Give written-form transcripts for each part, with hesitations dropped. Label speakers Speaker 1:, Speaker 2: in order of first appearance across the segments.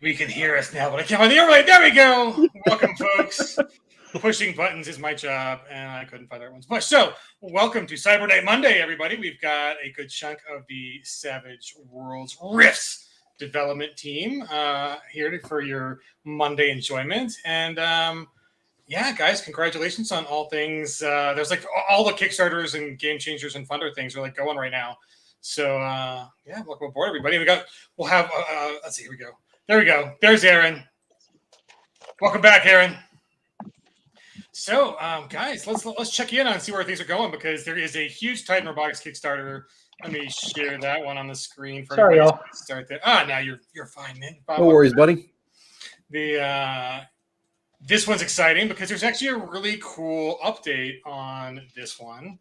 Speaker 1: We can hear us now, but I can't find the overlay. There we go. Welcome, folks. Pushing buttons is my job, and I couldn't find everyone's push. So, welcome to Cyber Night Monday, everybody. We've got a good chunk of the Savage Worlds RIFTS development team here for your Monday enjoyment. And yeah, guys, congratulations on all things. There's like all the Kickstarters and Game Changers and Funder things are like going right now. So yeah, welcome aboard, everybody. We'll have let's see, here we go. There we go. There's Aaron. Welcome back, Aaron. So, guys, let's check in on see where things are going, because there is a huge Titan Robotics Kickstarter. Let me share that one on the screen for
Speaker 2: Sorry, y'all.
Speaker 1: Start there. Now you're fine, man.
Speaker 3: No worries, buddy.
Speaker 1: This one's exciting because there's actually a really cool update on this one,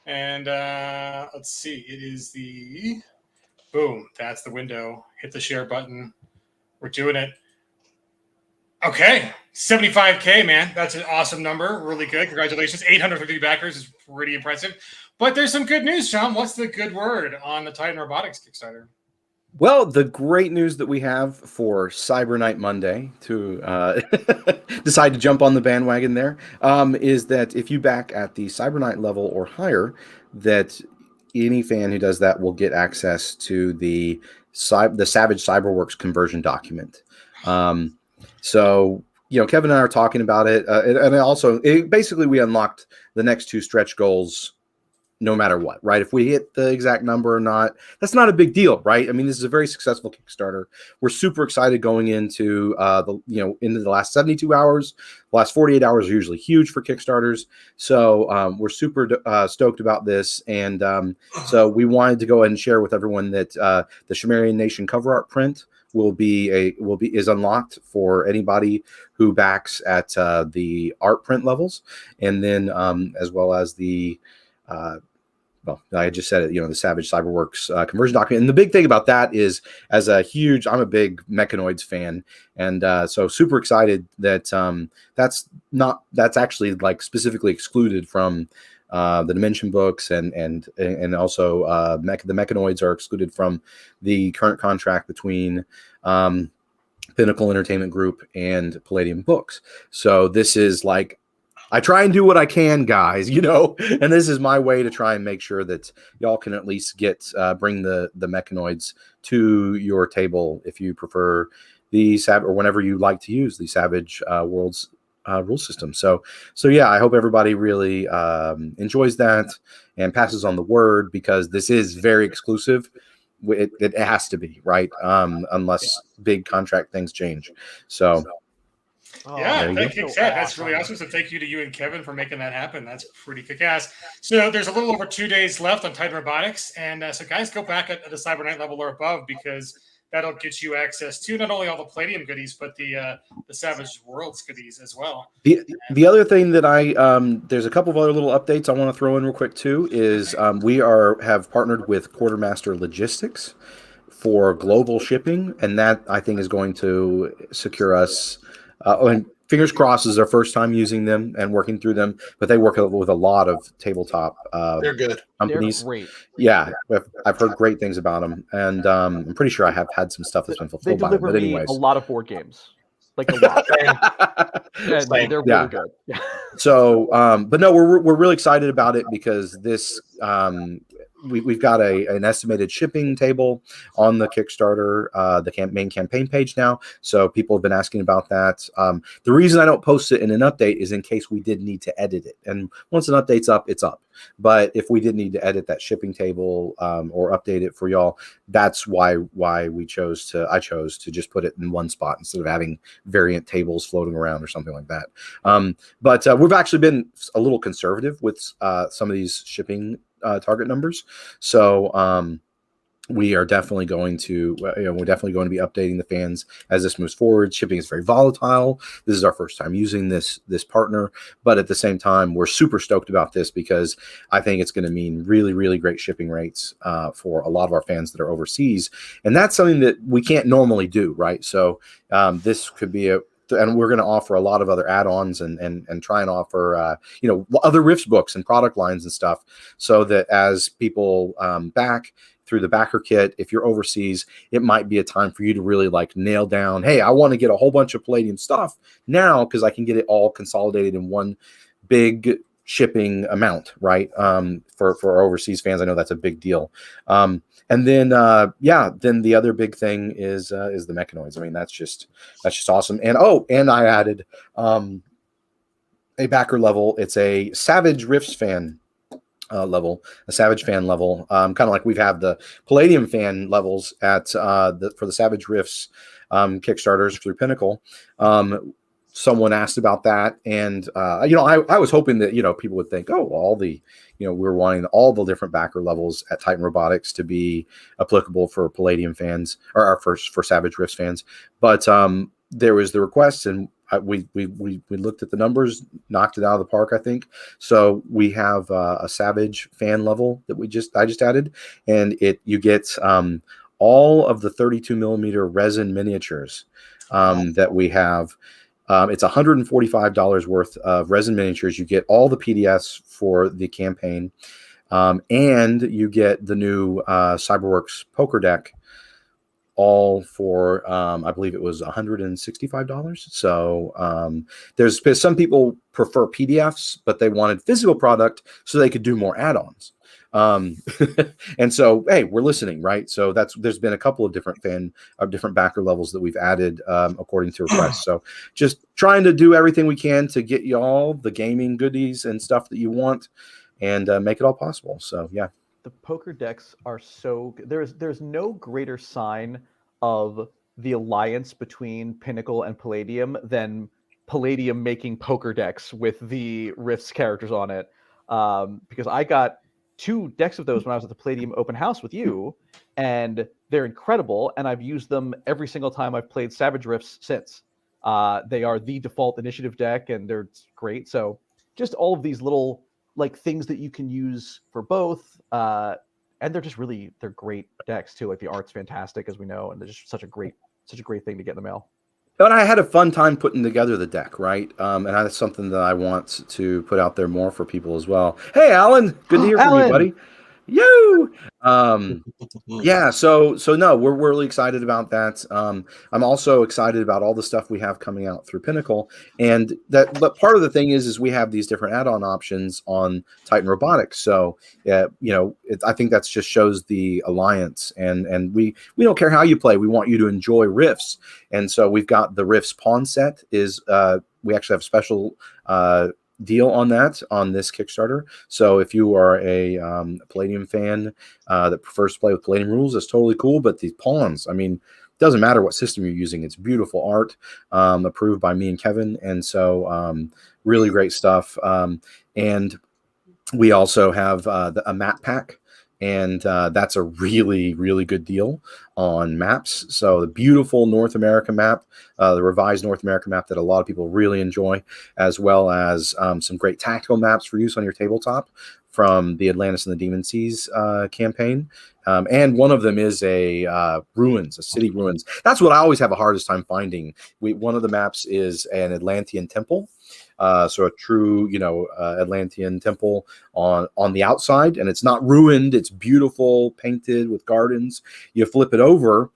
Speaker 1: and let's see. It is the boom. That's the window. Hit the share button. We're doing it. Okay, 75K, man. That's an awesome number. Really good. Congratulations. 850 backers is pretty impressive. But there's some good news, Sean. What's the good word on the Titan Robotics Kickstarter?
Speaker 3: Well, the great news that we have for Cyber Night Monday to decide to jump on the bandwagon there is that if you back at the Cyber Night level or higher, that any fan who does that will get access to the Savage Cyberworks conversion document. So, you know, Kevin and I are talking about it. And also, basically, we unlocked the next two stretch goals no matter what, right? If we hit the exact number or not, that's not a big deal, right? I mean, this is a very successful Kickstarter. We're super excited going into into the last 72 hours. The last 48 hours are usually huge for Kickstarters. So we're super stoked about this. And so we wanted to go ahead and share with everyone that the Sumerian Nation cover art print is unlocked for anybody who backs at the art print levels, and then as well as the well, I just said it, you know, the Savage Cyberworks conversion document. And the big thing about that is, I'm a big Mechanoids fan, and so super excited that that's actually like specifically excluded from the Dimension books, and also the Mechanoids are excluded from the current contract between Pinnacle Entertainment Group and Palladium Books. So this is like, I try and do what I can, guys, you know, and this is my way to try and make sure that y'all can at least bring the Mechanoids to your table if you prefer the or whenever you like to use the Savage Worlds rule system. So yeah, I hope everybody really enjoys that and passes on the word, because this is very exclusive. It has to be, right? Unless big contract things change. So
Speaker 1: yeah, thank you. That's really awesome. So thank you to you and Kevin for making that happen. That's pretty kick-ass. So there's a little over 2 days left on Titan Robotics. And so guys, go back at the Cyber Night level or above, because that'll get you access to not only all the Palladium goodies, but the Savage Worlds goodies as well.
Speaker 3: The other thing that there's a couple of other little updates I want to throw in real quick too, is we have partnered with Quartermaster Logistics for global shipping. And that, I think, is going to secure us, and fingers crossed, is our first time using them and working through them, but they work with a lot of tabletop
Speaker 4: they're good
Speaker 3: companies.
Speaker 2: They're great.
Speaker 3: Yeah, I've heard great things about them, and I'm pretty sure I have had some stuff that's been fulfilled by them. But anyways,
Speaker 2: a lot of board games, like a lot. And they're really good.
Speaker 3: So, but no, we're really excited about it, because this we've got an estimated shipping table on the Kickstarter, the main campaign page now. So people have been asking about that. The reason I don't post it in an update is in case we did need to edit it. And once an update's up, it's up. But if we did need to edit that shipping table or update it for y'all, that's why I chose to just put it in one spot instead of having variant tables floating around or something like that. But we've actually been a little conservative with some of these shipping target numbers. So we are definitely going to, be updating the fans as this moves forward. Shipping is very volatile. This is our first time using this partner, but at the same time, we're super stoked about this, because I think it's going to mean really, really great shipping rates for a lot of our fans that are overseas. And that's something that we can't normally do, right? So this could be and we're going to offer a lot of other add-ons and try and offer other Rifts books and product lines and stuff, so that as people back through the backer kit, if you're overseas, it might be a time for you to really like nail down, hey, I want to get a whole bunch of Palladium stuff now because I can get it all consolidated in one big shipping amount, right? For our overseas fans, I know that's a big deal. And then then the other big thing is the mechanoids. I mean, that's just awesome. And I added a backer level. It's a Savage Rifts fan level, a Savage fan level, kind of like we've had the Palladium fan levels at for the Savage Rifts Kickstarters through Pinnacle. Someone asked about that, and I was hoping that people would think, oh, all the we're wanting all the different backer levels at Titan Robotics to be applicable for Palladium fans or for Savage Rifts fans, but there was the request, and we looked at the numbers, knocked it out of the park, I think. So we have a Savage fan level that I just added, and you get all of the 32 millimeter resin miniatures that we have. It's $145 worth of resin miniatures. You get all the PDFs for the campaign, and you get the new Cyberworks poker deck, all for I believe it was $165. So there's some people prefer PDFs, but they wanted physical product so they could do more add-ons. And so, hey, we're listening, right? So there's been a couple of different backer levels that we've added according to requests. So just trying to do everything we can to get you all the gaming goodies and stuff that you want, and make it all possible. So yeah.
Speaker 2: The poker decks are so good. There's no greater sign of the alliance between Pinnacle and Palladium than Palladium making poker decks with the Rifts characters on it. Because I got 2 decks of those when I was at the Palladium open house with you, and they're incredible, and I've used them every single time I've played Savage Rifts since. They are the default initiative deck, and they're great. So just all of these little things that you can use for both, and they're great decks too. Like the art's fantastic, as we know, and they're just such a great thing to get in the mail.
Speaker 3: But I had a fun time putting together the deck, right? And that's something that I want to put out there more for people as well. Hey, Alan, good to hear from you, buddy. You. Yeah. So no, we're really excited about that. I'm also excited about all the stuff we have coming out through Pinnacle, but part of the thing is we have these different add-on options on Titan Robotics. So I think that just shows the alliance, and we don't care how you play. We want you to enjoy Rifts, and so we've got the Rifts pawn set. We actually have special deal on that on this Kickstarter. So if you are a Palladium fan that prefers to play with Palladium rules, that's totally cool. But the pawns, I mean, it doesn't matter what system you're using. It's beautiful art, approved by me and Kevin, and so really great stuff. And we also have a map pack, and that's a really, really good deal on maps. So the beautiful North America map, the revised North America map that a lot of people really enjoy, as well as some great tactical maps for use on your tabletop from the Atlantis and the Demon Seas campaign. And one of them is a city ruins. That's what I always have the hardest time finding. One of the maps is an Atlantean temple. So a true, Atlantean temple on the outside, and it's not ruined. It's beautiful, painted with gardens. You flip it over,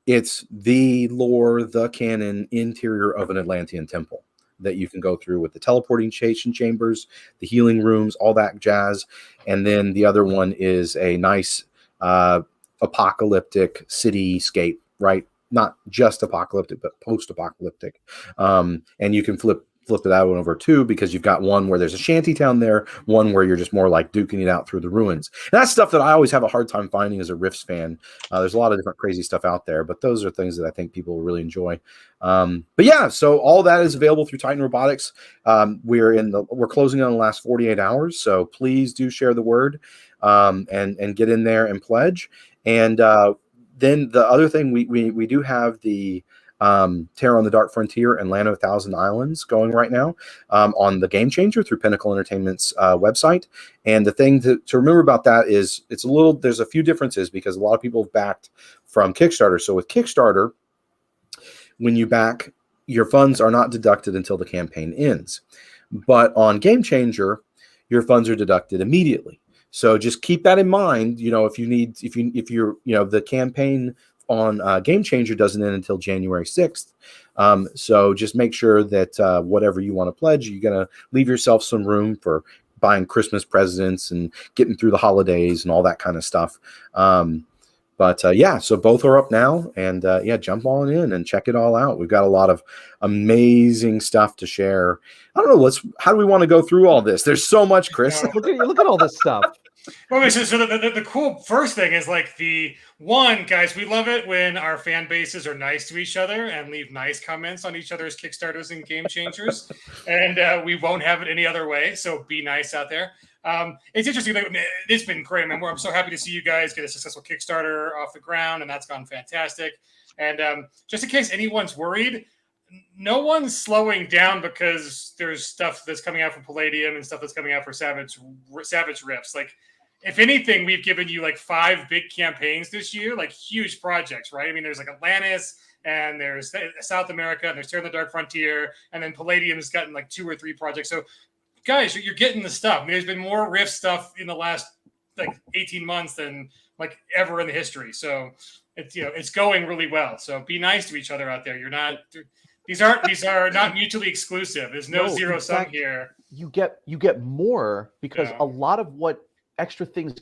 Speaker 3: it's the lore, the canon interior of an Atlantean temple that you can go through with the teleporting chambers, the healing rooms, all that jazz. And then the other one is a nice apocalyptic cityscape, right? Not just apocalyptic, but post-apocalyptic. And you can flip that one over too, because you've got one where there's a shanty town there, one where you're just more like duking it out through the ruins. And that's stuff that I always have a hard time finding as a Rifts fan. There's a lot of different crazy stuff out there, but those are things that I think people will really enjoy. But yeah, so all that is available through Titan Robotics. We're closing on the last 48 hours, so please do share the word and get in there and pledge. And then the other thing, we do have the Terror on the Dark Frontier and Land of a Thousand Islands going right now on the Game Changer through Pinnacle Entertainment's website. And the thing to remember about that is there's a few differences because a lot of people have backed from Kickstarter. So with Kickstarter, when you back your funds are not deducted until the campaign ends. But on Game Changer, your funds are deducted immediately. So just keep that in mind. If you're, the campaign on Game Changer doesn't end until January 6th. So just make sure that whatever you want to pledge, you're going to leave yourself some room for buying Christmas presents and getting through the holidays and all that kind of stuff. So both are up now, and jump on in and check it all out. We've got a lot of amazing stuff to share. I don't know. How do we want to go through all this? There's so much, Chris.
Speaker 2: Look at all this stuff.
Speaker 1: Well, so the cool first thing is like guys, we love it when our fan bases are nice to each other and leave nice comments on each other's Kickstarters and Game Changers. And we won't have it any other way. So be nice out there. It's interesting. It's been great. I'm so happy to see you guys get a successful Kickstarter off the ground, and that's gone fantastic. And just in case anyone's worried, no one's slowing down because there's stuff that's coming out for Palladium and stuff that's coming out for Savage Rifts. Like, if anything, we've given you like 5 big campaigns this year, like huge projects, right? I mean, there's like Atlantis, and there's South America, and there's Terror in the Dark Frontier, and then Palladium has gotten like 2 or 3 projects. So, guys, you're getting the stuff. I mean, there's been more Rift stuff in the last like 18 months than like ever in the history. So it's going really well. So be nice to each other out there. These are not mutually exclusive. There's no zero sum here.
Speaker 2: You get more because a lot of what extra things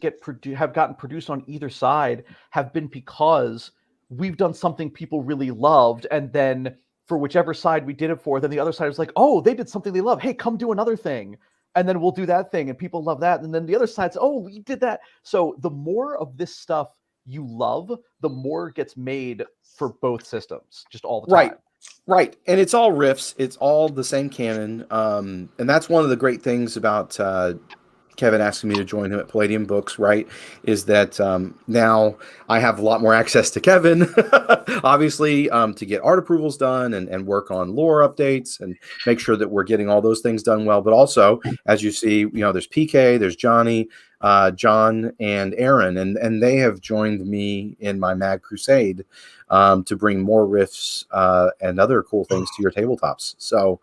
Speaker 2: have gotten produced on either side have been because we've done something people really loved, and then for whichever side we did it for, then the other side was like, oh, they did something they love. Hey, come do another thing. And then we'll do that thing, and people love that. And then the other side's, oh, we did that. So the more of this stuff you love, the more gets made for both systems, just all the time.
Speaker 3: Right. And it's all riffs. It's all the same canon. And that's one of the great things about Kevin asking me to join him at Palladium Books, right, is that now I have a lot more access to Kevin, obviously, to get art approvals done and work on lore updates and make sure that we're getting all those things done well. But also, as you see, there's PK, there's Johnny, John, and Aaron, and they have joined me in my Mad Crusade to bring more riffs and other cool things to your tabletops. So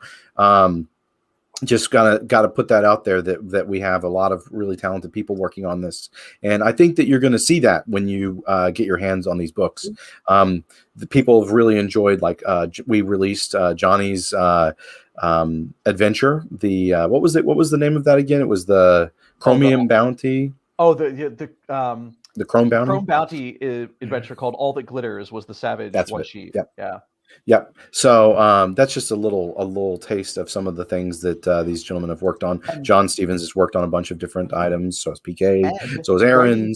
Speaker 3: just gotta put that out there that we have a lot of really talented people working on this, and I think that you're going to see that when you get your hands on these books. The people have really enjoyed, like we released Johnny's adventure. What was the name of that again? It was the Chromium Bounty.
Speaker 2: Oh, the
Speaker 3: Chrome Bounty.
Speaker 2: Chrome Bounty adventure called All That Glitters was the Savage one sheet.
Speaker 3: Yep. So that's just a little taste of some of the things that these gentlemen have worked on. John Stevens has worked on a bunch of different items. So has PK. So has Aaron.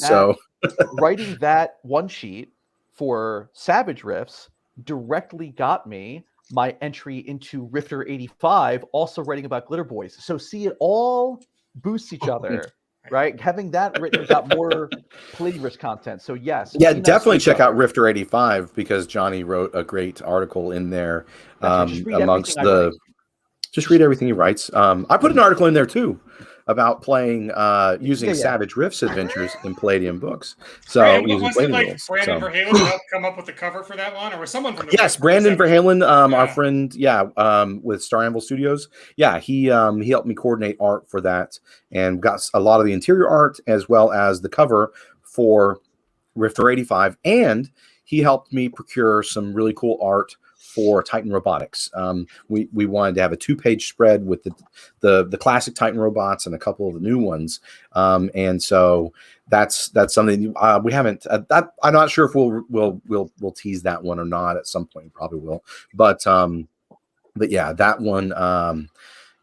Speaker 2: Writing that one sheet for Savage Rifts directly got me my entry into Rifter 85, also writing about Glitter Boys. So see, it all boosts each other. Right, having that written got more Palladium content. So yes,
Speaker 3: definitely check out Rifter 85 because Johnny wrote a great article in there amongst the. Just read everything he writes. I put an article in there too about playing using Savage Rifts adventures in Palladium Books. So
Speaker 1: was it like Brandon Verhalen helped come up with the cover for that one, or was someone from the
Speaker 3: Brandon Verhalen, our friend, with Star Anvil Studios. He helped me coordinate art for that and got a lot of the interior art as well as the cover for Rifter 85, and he helped me procure some really cool art for Titan Robotics. We wanted to have a 2-page spread with the classic Titan robots and a couple of the new ones, and so that's something we haven't. I'm not sure if we'll tease that one or not. At some point, we probably will. But yeah, that one.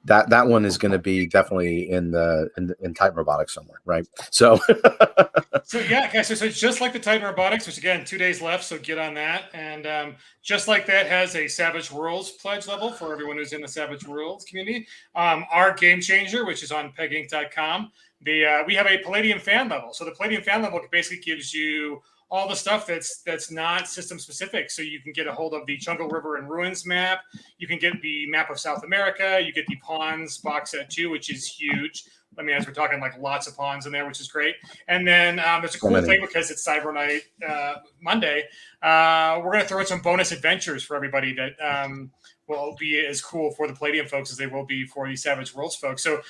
Speaker 3: That one is going to be definitely in Titan Robotics somewhere, right? So,
Speaker 1: so it's just like the Titan Robotics, which again 2 days left, so get on that. And just like that has a Savage Worlds pledge level for everyone who's in the Savage Worlds community. Our Game Changer, which is on peginc.com, we have a Palladium fan level. So the Palladium fan level basically gives you all the stuff that's not system specific. So you can get a hold of the Jungle River and Ruins map. You can get the map of South America. You get the Pawns box set too, which is huge. I mean, as we're talking, like lots of pawns in there, which is great. And then there's a cool thing because it's Cyber Night Monday. We're going to throw in some bonus adventures for everybody that will be as cool for the Palladium folks as they will be for the Savage Worlds folks. So,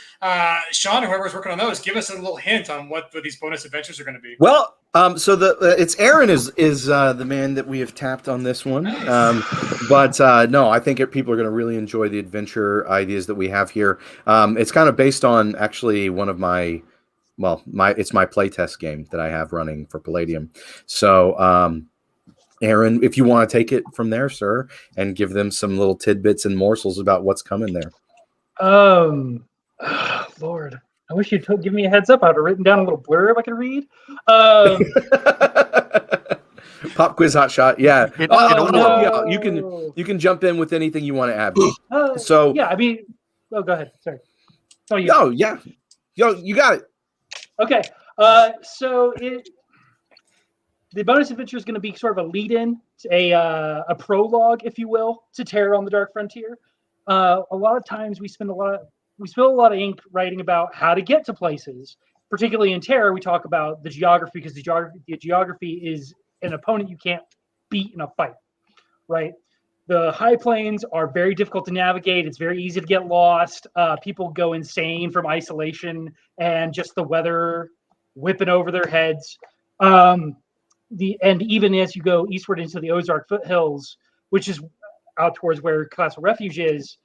Speaker 1: Sean, whoever's working on those, give us a little hint on what these bonus adventures are going to be.
Speaker 3: Well, so it's Aaron is the man that we have tapped on this one.
Speaker 1: Nice.
Speaker 3: But no, I think people are going to really enjoy the adventure ideas that we have here. It's kind of based on actually one of my playtest game that I have running for Palladium. So, Aaron, if you want to take it from there, sir, and give them some little tidbits and morsels about what's coming there.
Speaker 4: Lord, I wish you'd give me a heads up. I'd have written down a little blurb I could read.
Speaker 3: Pop quiz hot shot. Yeah.
Speaker 4: No.
Speaker 3: You can jump in with anything you want to add.
Speaker 4: Yeah, I mean, go ahead. Sorry.
Speaker 3: Oh, yeah. Yo, you got it.
Speaker 4: Okay. So the bonus adventure is going to be sort of a lead-in, a prologue, if you will, to Terror on the Dark Frontier. A lot of times we spill a lot of ink writing about how to get to places. Particularly in Terror, we talk about the geography because the geography is an opponent you can't beat in a fight, right? The high plains are very difficult to navigate. It's very easy to get lost. People go insane from isolation and just the weather whipping over their heads. And even as you go eastward into the Ozark foothills, which is out towards where Castle Refuge is,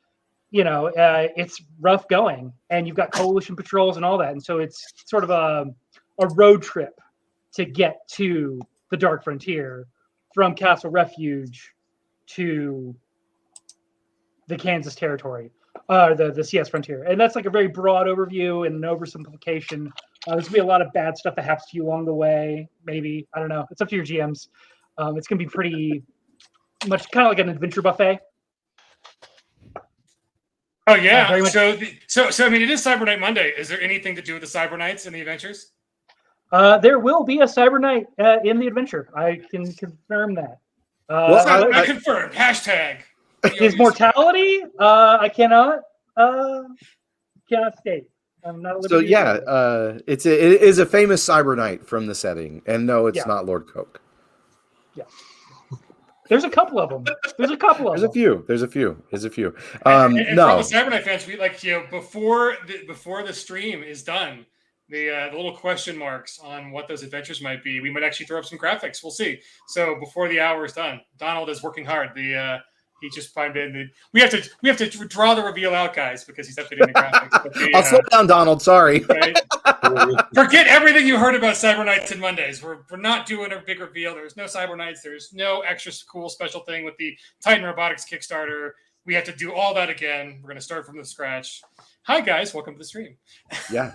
Speaker 4: it's rough going, and you've got coalition patrols and all that. And so it's sort of a road trip to get to the Dark Frontier from Castle Refuge to the Kansas territory, the CS frontier. And that's like a very broad overview and an oversimplification. There's gonna be a lot of bad stuff that happens to you along the way. Maybe, I don't know. It's up to your GMs. It's gonna be pretty much kind of like an adventure buffet.
Speaker 1: Oh yeah. So I mean, it is Cyber Night Monday. Is there anything to do with the Cyber Knights and the adventures?
Speaker 4: There will be a Cyber Night in the adventure. I can confirm that.
Speaker 1: I confirm. Hashtag.
Speaker 4: His mortality? I cannot state. I'm not.
Speaker 3: So yeah, it is a famous Cyber Knight from the setting, and no, it's not Lord Coke.
Speaker 4: Yeah. There's a couple of them. There's a few.
Speaker 3: There's a few.
Speaker 1: And
Speaker 3: no,
Speaker 1: for the Cyber Night fans, we before the stream is done, the little question marks on what those adventures might be. We might actually throw up some graphics. We'll see. So before the hour is done, Donald is working hard. He just climbed in. We have to draw the reveal out, guys, because he's updating the graphics.
Speaker 3: I'll slow down, Donald. Sorry.
Speaker 1: Right? Forget everything you heard about Cyber Nights and Mondays. We're not doing a big reveal. There's no Cyber Nights. There's no extra cool special thing with the Titan Robotics Kickstarter. We have to do all that again. We're going to start from the scratch. Hi, guys. Welcome to the stream.
Speaker 3: Yeah.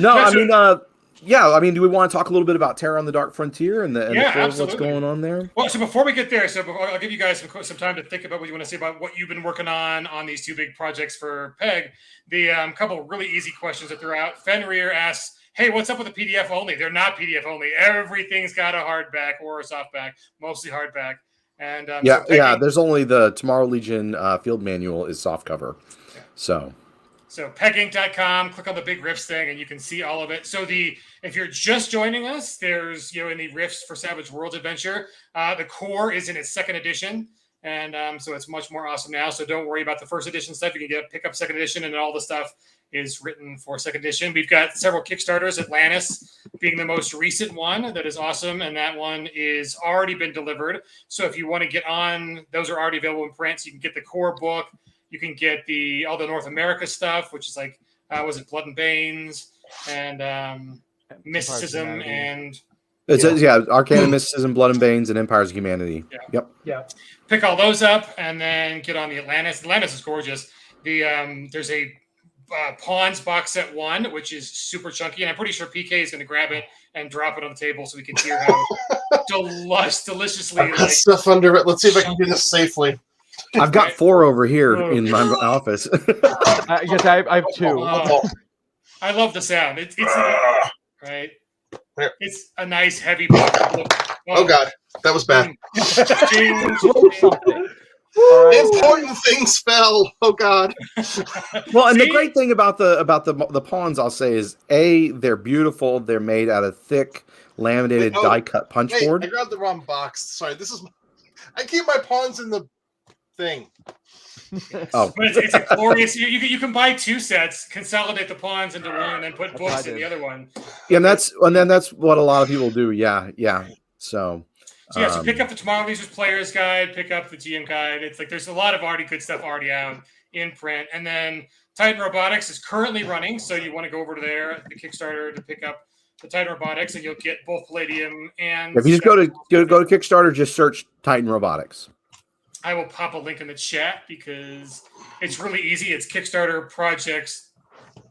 Speaker 3: No, I mean, do we want to talk a little bit about Terror on the Dark Frontier and the what's going on there?
Speaker 1: Well, so before we get there, I'll give you guys some time to think about what you want to say about what you've been working on these two big projects for PEG. The couple of really easy questions that they're out. Fenrir asks, hey, what's up with the PDF only? They're not PDF only. Everything's got a hardback or a softback, mostly hardback. And
Speaker 3: there's only the Tomorrow Legion field manual is softcover. Yeah.
Speaker 1: So peginc.com, click on the big RIFTS thing, and you can see all of it. So if you're just joining us, there's in the RIFTS for Savage Worlds Adventure, the core is in its second edition, and so it's much more awesome now. So don't worry about the first edition stuff. You can pick up second edition, and all the stuff is written for second edition. We've got several Kickstarters, Atlantis being the most recent one that is awesome, and that one is already been delivered. So if you want to get on, those are already available in print. So you can get the core book. You can get all the North America stuff, which is like, was it Blood and Banes and Mysticism and...
Speaker 3: It says, Arcana, Mysticism, Blood and Banes, and Empires of Humanity.
Speaker 1: Yeah.
Speaker 3: Yep.
Speaker 4: Yeah.
Speaker 1: Pick all those up and then get on the Atlantis. Atlantis is gorgeous. There's a Pawns box set 1, which is super chunky, and I'm pretty sure PK is going to grab it and drop it on the table so we can hear how deliciously...
Speaker 5: I've got stuff under it. Let's see if I can do this safely.
Speaker 3: I've got 4 over here in my office.
Speaker 2: Yes, I have 2.
Speaker 1: I love the sound. It's right. It's a nice heavy book.
Speaker 5: Oh God, that was bad. Important things fell. Oh God.
Speaker 3: Well, and the great thing about the pawns, I'll say, is they're beautiful. They're made out of thick laminated die cut punch board.
Speaker 5: I grabbed the wrong box. Sorry, I keep my pawns in the thing.
Speaker 3: Oh.
Speaker 1: But it's a glorious. You can buy 2 sets, consolidate the pawns into one, and then put
Speaker 2: That's
Speaker 1: books
Speaker 2: what I
Speaker 1: in the
Speaker 2: did.
Speaker 1: other one.
Speaker 3: Yeah, and that's what a lot of people do. Yeah. So
Speaker 1: So pick up the Tomorrow Losers Players Guide, pick up the GM Guide. It's like there's a lot of already good stuff already out in print. And then Titan Robotics is currently running, so you want to go over to there, the Kickstarter, to pick up the Titan Robotics, and you'll get both Palladium and.
Speaker 3: if you just go to Kickstarter, just search Titan Robotics.
Speaker 1: I will pop a link in the chat because it's really easy. It's Kickstarter projects,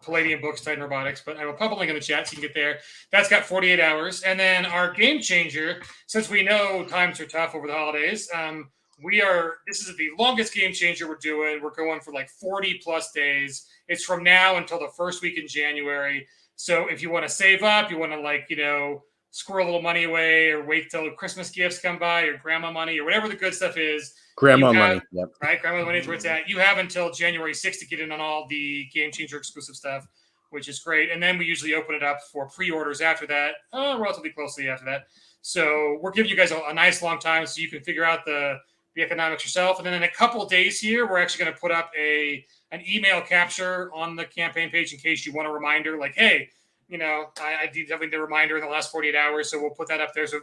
Speaker 1: Palladium Books, Titan Robotics, but I will pop a link in the chat so you can get there. That's got 48 hours. And then our game changer, since we know times are tough over the holidays, this is the longest game changer we're doing. We're going for like 40 plus days. It's from now until the first week in January. So if you want to save up, you want to squirrel a little money away or wait till Christmas gifts come by or grandma money or whatever the good stuff is.
Speaker 3: Grandma money. Yep.
Speaker 1: Right? Grandma money is where it's at. You have until January 6th to get in on all the Game Changer exclusive stuff, which is great. And then we usually open it up for pre-orders after that, relatively closely after that. So we're giving you guys a nice long time so you can figure out the economics yourself. And then in a couple of days here, we're actually going to put up an email capture on the campaign page in case you want a reminder like, hey, I definitely need a reminder in the last 48 hours. So we'll put that up there. So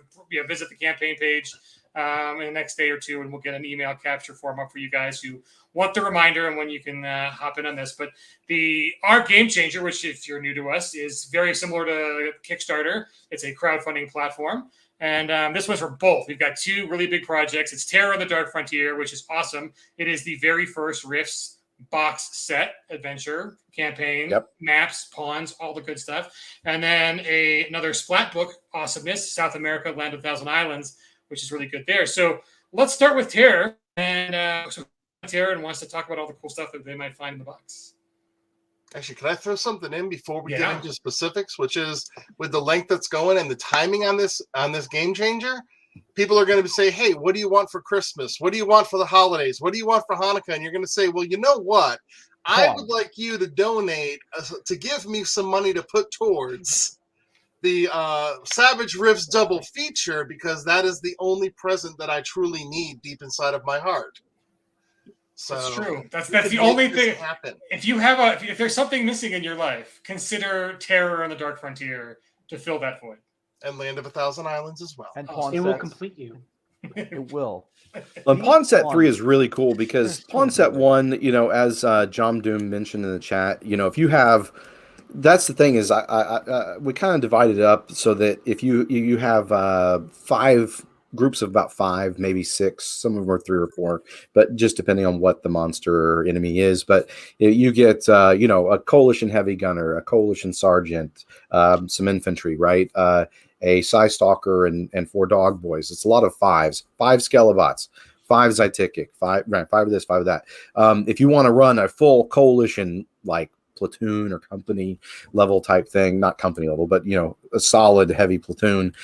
Speaker 1: visit the campaign page in the next day or two, and we'll get an email capture form up for you guys who want the reminder and when you can hop in on this. But our Game Changer, which if you're new to us, is very similar to Kickstarter. It's a crowdfunding platform. And this one's for both. We've got 2 really big projects. It's Terror on the Dark Frontier, which is awesome. It is the very first RIFTS box set adventure campaign, maps, pawns, all the good stuff. And then another splat book, awesomeness, South America, Land of 1,000 Islands, which is really good there. So let's start with Terror. And Terror wants to talk about all the cool stuff that they might find in the box.
Speaker 5: Actually, can I throw something in before we get into specifics, which is with the length that's going and the timing on this game changer? People are going to say, hey, what do you want for Christmas? What do you want for the holidays? What do you want for Hanukkah? And you're going to say, well, you know what? I would like you to donate, to give me some money to put towards the Savage Rifts double feature, because that is the only present that I truly need deep inside of my heart. So
Speaker 1: that's true. That's the only thing. If there's something missing in your life, consider Terror on the Dark Frontier to fill that void.
Speaker 5: And Land of 1,000 Islands as well.
Speaker 2: And
Speaker 4: it will complete you.
Speaker 2: It will.
Speaker 3: And Pawn Set 3 is really cool because Pawn Set 1, as John Doom mentioned in the chat, if you have, that's the thing is we kind of divided it up so that if you have 5 groups of about 5, maybe 6, some of them are 3 or 4, but just depending on what the monster or enemy is. But you get, a coalition heavy gunner, a coalition sergeant, some infantry, right? A Psy Stalker and 4 dog boys. It's a lot of 5s, 5 Skelevots, 5 Zytikic, 5 of this, 5 of that. If you want to run a full coalition, like platoon or company level type thing, not company level, but a solid heavy platoon,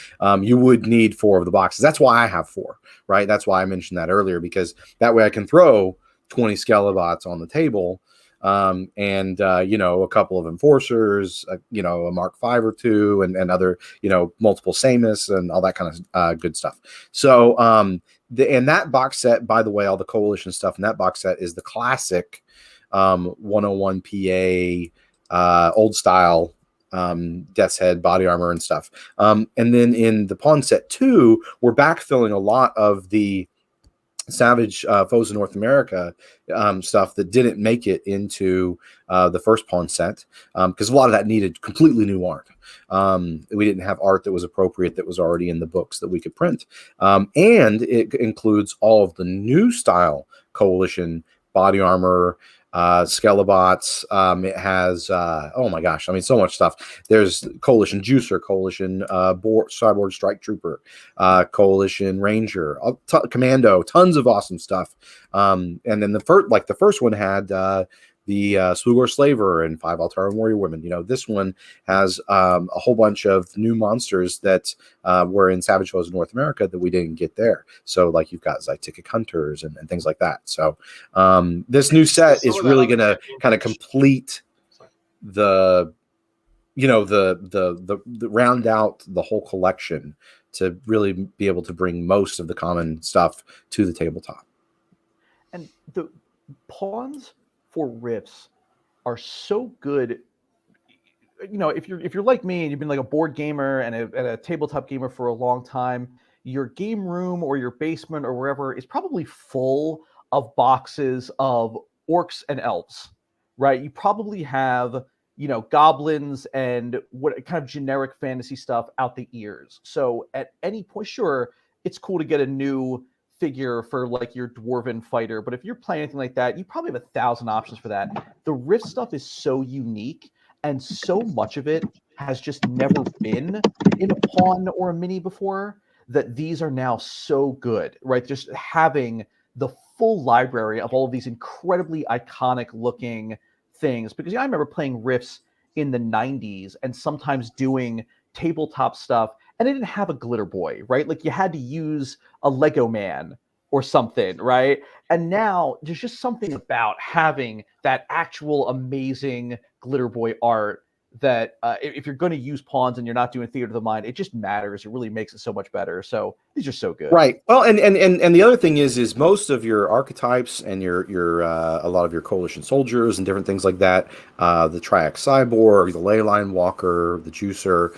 Speaker 3: you would need 4 of the boxes. That's why I have 4, right? That's why I mentioned that earlier, because that way I can throw 20 Skelevots on the table, and a couple of enforcers, a Mark 5 or 2, and other, multiple Samus and all that kind of good stuff. So and that box set, by the way, all the coalition stuff in that box set is the classic 101 PA old style Death's Head body armor and stuff. And then in the Pawn Set 2, we're backfilling a lot of the Savage Foes of North America stuff that didn't make it into the first Pawn Set, because a lot of that needed completely new art. We didn't have art that was appropriate that was already in the books that we could print. And it includes all of the new style coalition body armor, Skelevots. It has oh my gosh, so much stuff. There's Coalition Juicer, Coalition Cyborg Strike Trooper, Coalition Ranger, Commando, tons of awesome stuff. And then the first one had the Slugor Slaver and 5 Altaran Warrior Women. This one has a whole bunch of new monsters that were in Savage Foes of North America that we didn't get there. So like you've got Zytikic Hunters and things like that. So this new set is really going to kind of complete the round out the whole collection to really be able to bring most of the common stuff to the tabletop.
Speaker 2: and the pawns for RIFTS are so good. You know, if you're like me and you've been like a board gamer and a tabletop gamer for a long time, your game room or your basement or wherever is probably full of boxes of orcs and elves, right? You probably have, you know, goblins and what kind of generic fantasy stuff out the ears. So at any point, sure, it's cool to get a new figure for like your dwarven fighter, but if you're playing anything like that, you probably have 1,000 options for that. The Rift stuff is so unique, and so much of it has just never been in a pawn or a mini before, that these are now so good, right? Just having the full library of all of these incredibly iconic looking things. Because I remember playing Rifts in the 90s and sometimes doing tabletop stuff, and it didn't have a glitter boy, right? Like you had to use a Lego man or something, right? And now there's just something about having that actual amazing glitter boy art that if you're going to use pawns and you're not doing theater of the mind, it just matters. It really makes it so much better. So these are so good.
Speaker 3: Right. Well, and the other thing is most of your archetypes and your a lot of your coalition soldiers and different things like that, the Triax Cyborg, the Leyline Walker, the Juicer,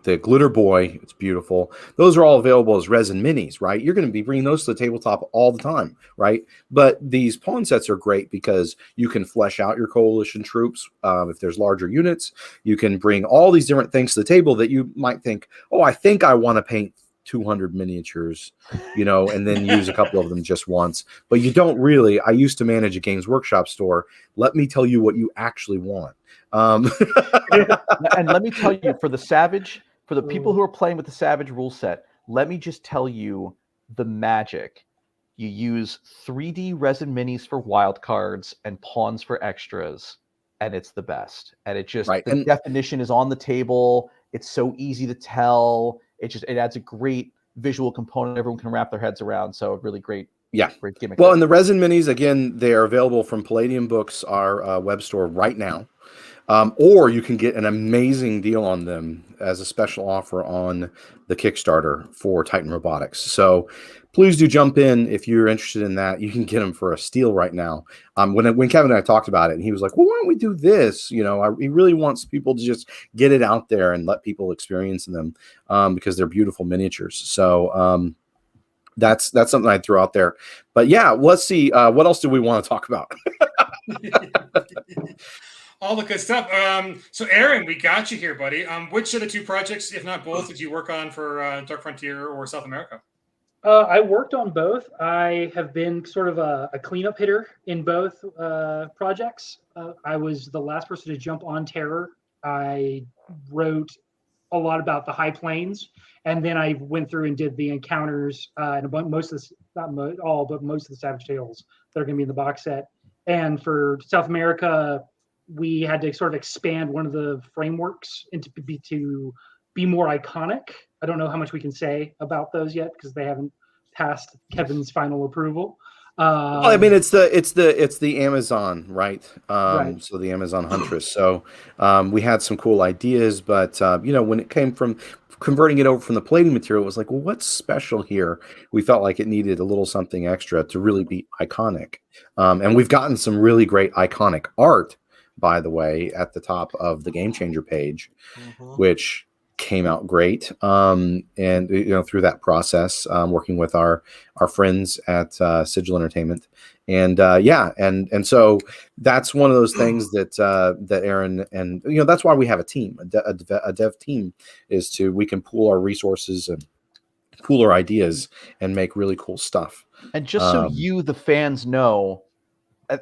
Speaker 3: the Glitter Boy, it's beautiful. Those are all available as resin minis, right? You're going to be bringing those to the tabletop all the time, right? But these pawn sets are great because you can flesh out your coalition troops if there's larger units. You can bring all these different things to the table that you might think, oh, I think I want to paint 200 miniatures, you know, and then use a couple of them just once. But you don't really. I used to manage a Games Workshop store. Let me tell you what you actually want.
Speaker 2: And let me tell you, for the Savage, for the people who are playing with the Savage rule set, let me just tell you the magic. You use 3D resin minis for wild cards and pawns for extras, and it's the best. And it just, the definition is on the table. It's so easy to tell. It adds a great visual component everyone can wrap their heads around. So a really great, great gimmick.
Speaker 3: Well, and the resin minis, again, they are available from Palladium Books, our web store right now. Or you can get an amazing deal on them as a special offer on the Kickstarter for Titan Robotics. So please do jump in if you're interested in that. You can get them for a steal right now. When Kevin and I talked about it, and he was like, well, why don't we do this? You know, he really wants people to just get it out there and let people experience them because they're beautiful miniatures. So that's something I threw out there. But yeah, let's see. What else do we want to talk about?
Speaker 1: All the good stuff. So Aaron, we got you here, buddy. Which of the two projects, if not both, did you work on for Dark Frontier or South America?
Speaker 4: I worked on both. I have been sort of a cleanup hitter in both projects. I was the last person to jump on Terror. I wrote a lot about the High Plains, and then I went through and did the encounters and most of the, not all, but most of the Savage Tales that are going to be in the box set. And for South America, we had to sort of expand one of the frameworks to be more iconic. I don't know how much we can say about those yet because they haven't passed Kevin's final approval.
Speaker 3: Well, I mean, it's the Amazon, right? Right. So the Amazon Huntress. So we had some cool ideas, but you know, when it came from converting it over from the plating material, it was like, well, what's special here? We felt like it needed a little something extra to really be iconic. And we've gotten some really great iconic art, by the way, at the top of the Game Changer page, which came out great. And you know, through that process, working with our friends at Sigil Entertainment, and and so that's one of those things that Aaron, and you know, that's why we have a team, a dev team, is we can pool our resources and pool our ideas and make really cool stuff.
Speaker 2: And just so you, the fans, know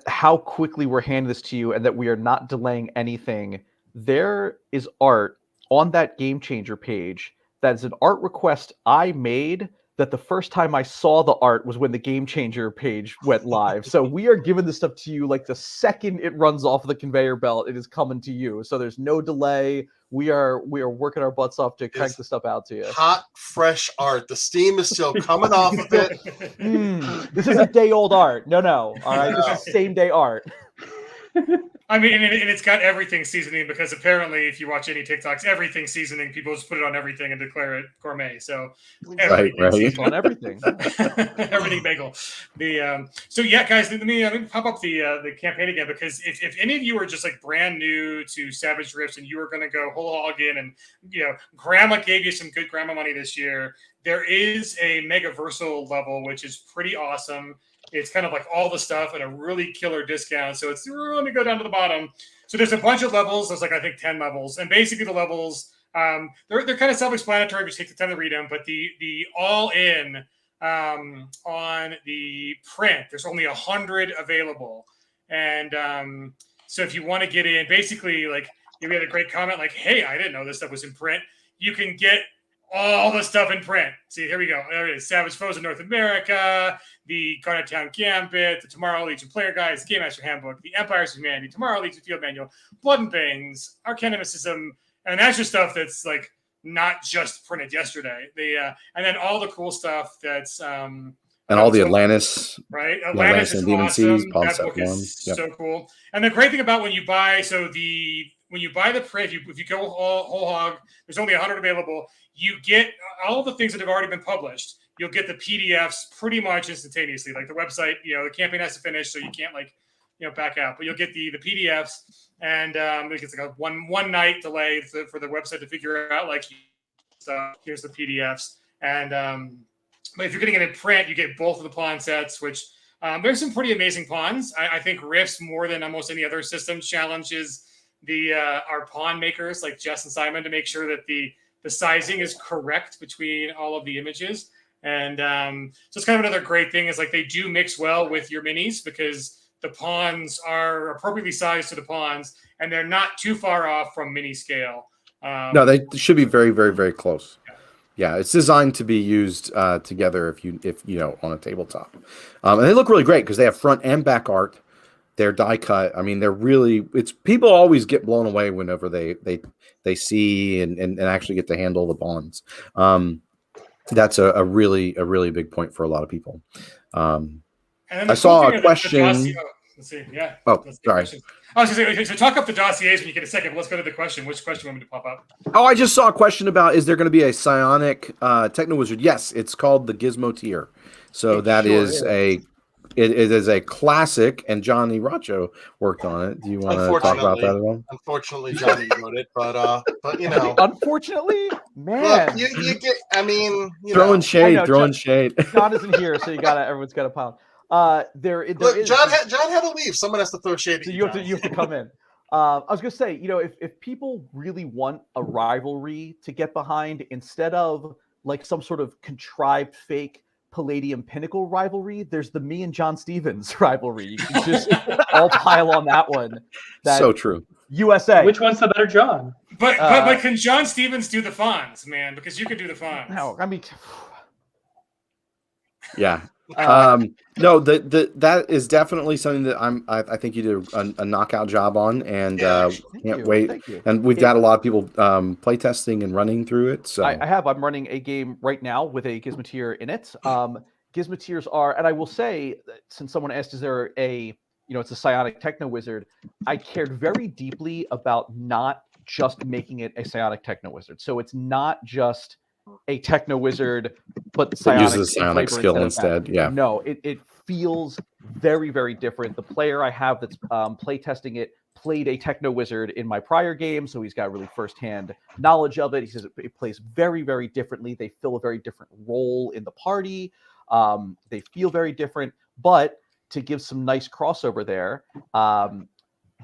Speaker 2: how quickly we're handing this to you and that we are not delaying anything, there is art on that Game Changer page that is an art request I made, that the first time I saw the art was when the Game Changer page went live. So we are giving this stuff to you like the second it runs off the conveyor belt, it is coming to you. So there's no delay. We are working our butts off to crank the stuff out to you.
Speaker 5: Hot, fresh art. The steam is still coming off of it.
Speaker 2: This isn't day old art. No. All right, this is same day art.
Speaker 1: I mean, and it's got everything seasoning because apparently, if you watch any TikToks, everything seasoning, people just put it on everything and declare it gourmet. So
Speaker 3: Right.
Speaker 2: It's on everything.
Speaker 1: everything bagel. So yeah, guys, let me pop up the campaign again, because if any of you are just like brand new to Savage Rifts and you are going to go whole hog in, and Grandma gave you some good grandma money this year, there is a Megaversal level which is pretty awesome. It's kind of like all the stuff at a really killer discount. So it's let me go down to the bottom. So there's a bunch of levels. There's like I think 10 levels, and basically the levels they're kind of self-explanatory. We take the time to read them, but the all-in on the print, there's only 100 available, and so if you want to get in, basically like if you had a great comment like, "Hey, I didn't know this stuff was in print," you can get all the stuff in print. See, here we go. There it is. Savage Foes in North America, the Garnet Town Gambit, the Tomorrow Legion Player Guides, Game Master Handbook, the Empires of Humanity, Tomorrow Legion Field Manual, Blood and Bangs, Arcana Mysticism, and that's just stuff that's like not just printed yesterday. And then all the cool stuff that's
Speaker 3: and all the Atlantis,
Speaker 1: right?
Speaker 3: Atlantis
Speaker 1: is
Speaker 3: and Demon
Speaker 1: awesome.
Speaker 3: Seas, Pawn
Speaker 1: That
Speaker 3: Set
Speaker 1: book
Speaker 3: One.
Speaker 1: is so cool. And the great thing about when you buy the print, if you go whole hog, there's only 100 available. You get all the things that have already been published. You'll get the PDFs pretty much instantaneously. Like the website, the campaign has to finish, so you can't back out. But you'll get the PDFs, and it's like a one night delay for the website to figure out here's the PDFs. And but if you're getting it in print, you get both of the pawn sets, which there's some pretty amazing pawns. I think Rifts, more than almost any other system, challenges our pawn makers like Jess and Simon to make sure that the sizing is correct between all of the images. And so it's kind of another great thing is like they do mix well with your minis because the pawns are appropriately sized to the pawns and they're not too far off from mini scale.
Speaker 3: No, they should be very, very, very close. Yeah, it's designed to be used together if on a tabletop. And they look really great because they have front and back art. They're die cut. I mean, they're really. It's people always get blown away whenever they see and actually get to handle the pawns. That's a really big point for a lot of people. I saw a question.
Speaker 1: Let's see. Yeah.
Speaker 3: Oh, sorry.
Speaker 1: I was going to say, so talk up the dossiers when you get a second. But let's go to the question. Which question want me to pop up?
Speaker 3: Oh, I just saw a question about, is there going to be a psionic Techno Wizard? Yes, it's called the Gizmo Tier. So that is it is a classic, and Johnny Racho worked on it. Do you want to talk about that at all?
Speaker 5: Unfortunately, Johnny wrote it, but
Speaker 2: Unfortunately, man,
Speaker 5: look, you get. I mean,
Speaker 3: throwing shade.
Speaker 2: John isn't here, so everyone's got a pound. There
Speaker 5: look,
Speaker 2: is.
Speaker 5: John had to leave. Someone has to throw shade.
Speaker 2: So you have to come in. I was gonna say, if people really want a rivalry to get behind, instead of like some sort of contrived fake Palladium Pinnacle rivalry, there's the me and John Stevens rivalry. You can just all pile on that one.
Speaker 3: So true.
Speaker 2: USA.
Speaker 4: Which one's the better John?
Speaker 1: But can John Stevens do the fawns, man? Because you could do the fawns.
Speaker 2: No, I mean,
Speaker 3: yeah. No, that is definitely something that I think you did a knockout job on, and can't wait. And we've got a lot of people playtesting and running through it. So
Speaker 2: I have. I'm running a game right now with a Gizmoteer in it. Gizmoteers are, and I will say, since someone asked, is there it's a psionic techno wizard? I cared very deeply about not just making it a psionic techno wizard. So it's not just a techno wizard, but
Speaker 3: uses psionic skill instead. Yeah.
Speaker 2: No, it feels very, very different. The player I have that's playtesting it played a techno wizard in my prior game, so he's got really firsthand knowledge of it. He says it plays very, very differently. They fill a very different role in the party. They feel very different, but to give some nice crossover there,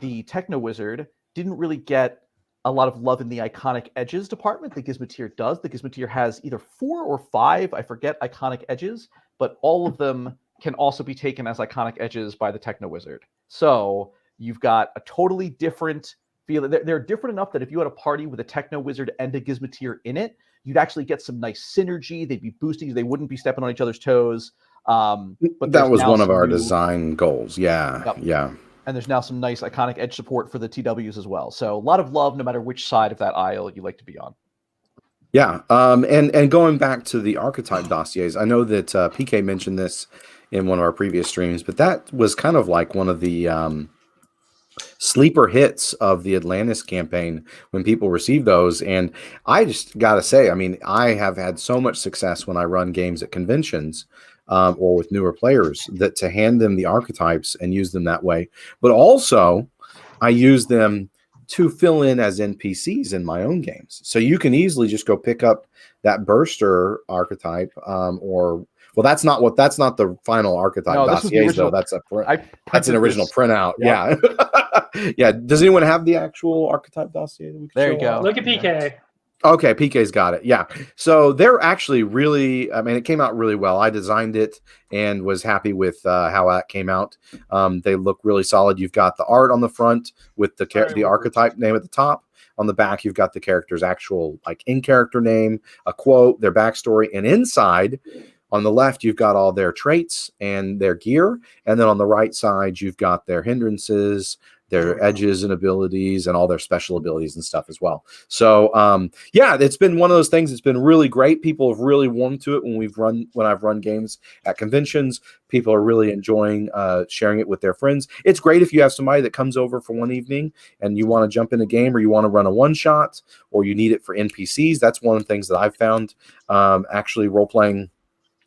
Speaker 2: the techno wizard didn't really get a lot of love in the iconic edges department. The Gizmoteer does. The Gizmoteer has either 4 or 5, I forget, iconic edges, but all of them can also be taken as iconic edges by the Techno Wizard. So you've got a totally different feel. They're different enough that if you had a party with a Techno Wizard and a Gizmoteer in it, you'd actually get some nice synergy. They'd be boosting. They wouldn't be stepping on each other's toes. But
Speaker 3: that was one of our design goals. Yeah.
Speaker 2: Yep.
Speaker 3: Yeah.
Speaker 2: And there's now some nice iconic edge support for the TWs as well. So a lot of love, no matter which side of that aisle you like to be on.
Speaker 3: Yeah. And going back to the archetype dossiers, I know that PK mentioned this in one of our previous streams, but that was kind of like one of the sleeper hits of the Atlantis campaign when people receive those. And I just got to say, I mean, I have had so much success when I run games at conventions or with newer players that to hand them the archetypes and use them that way. But also, I use them to fill in as NPCs in my own games. So you can easily just go pick up that Burster archetype well, that's not the final archetype dossiers, though. That's an original printout. Yeah. Yeah. Does anyone have the actual archetype dossier?
Speaker 2: There you go.
Speaker 4: Look at PK.
Speaker 3: Okay, PK's got it. Yeah. So they're actually really, I mean, it came out really well. I designed it and was happy with how that came out. They look really solid. You've got the art on the front with the archetype name at the top. On the back, you've got the character's actual like in-character name, a quote, their backstory, and inside on the left, you've got all their traits and their gear. And then on the right side, you've got their hindrances, their edges and abilities, and all their special abilities and stuff as well. So, yeah, it's been one of those things. It's been really great. People have really warmed to it when I've run games at conventions. People are really enjoying sharing it with their friends. It's great if you have somebody that comes over for one evening and you want to jump in a game, or you want to run a one-shot, or you need it for NPCs. That's one of the things that I've found actually role-playing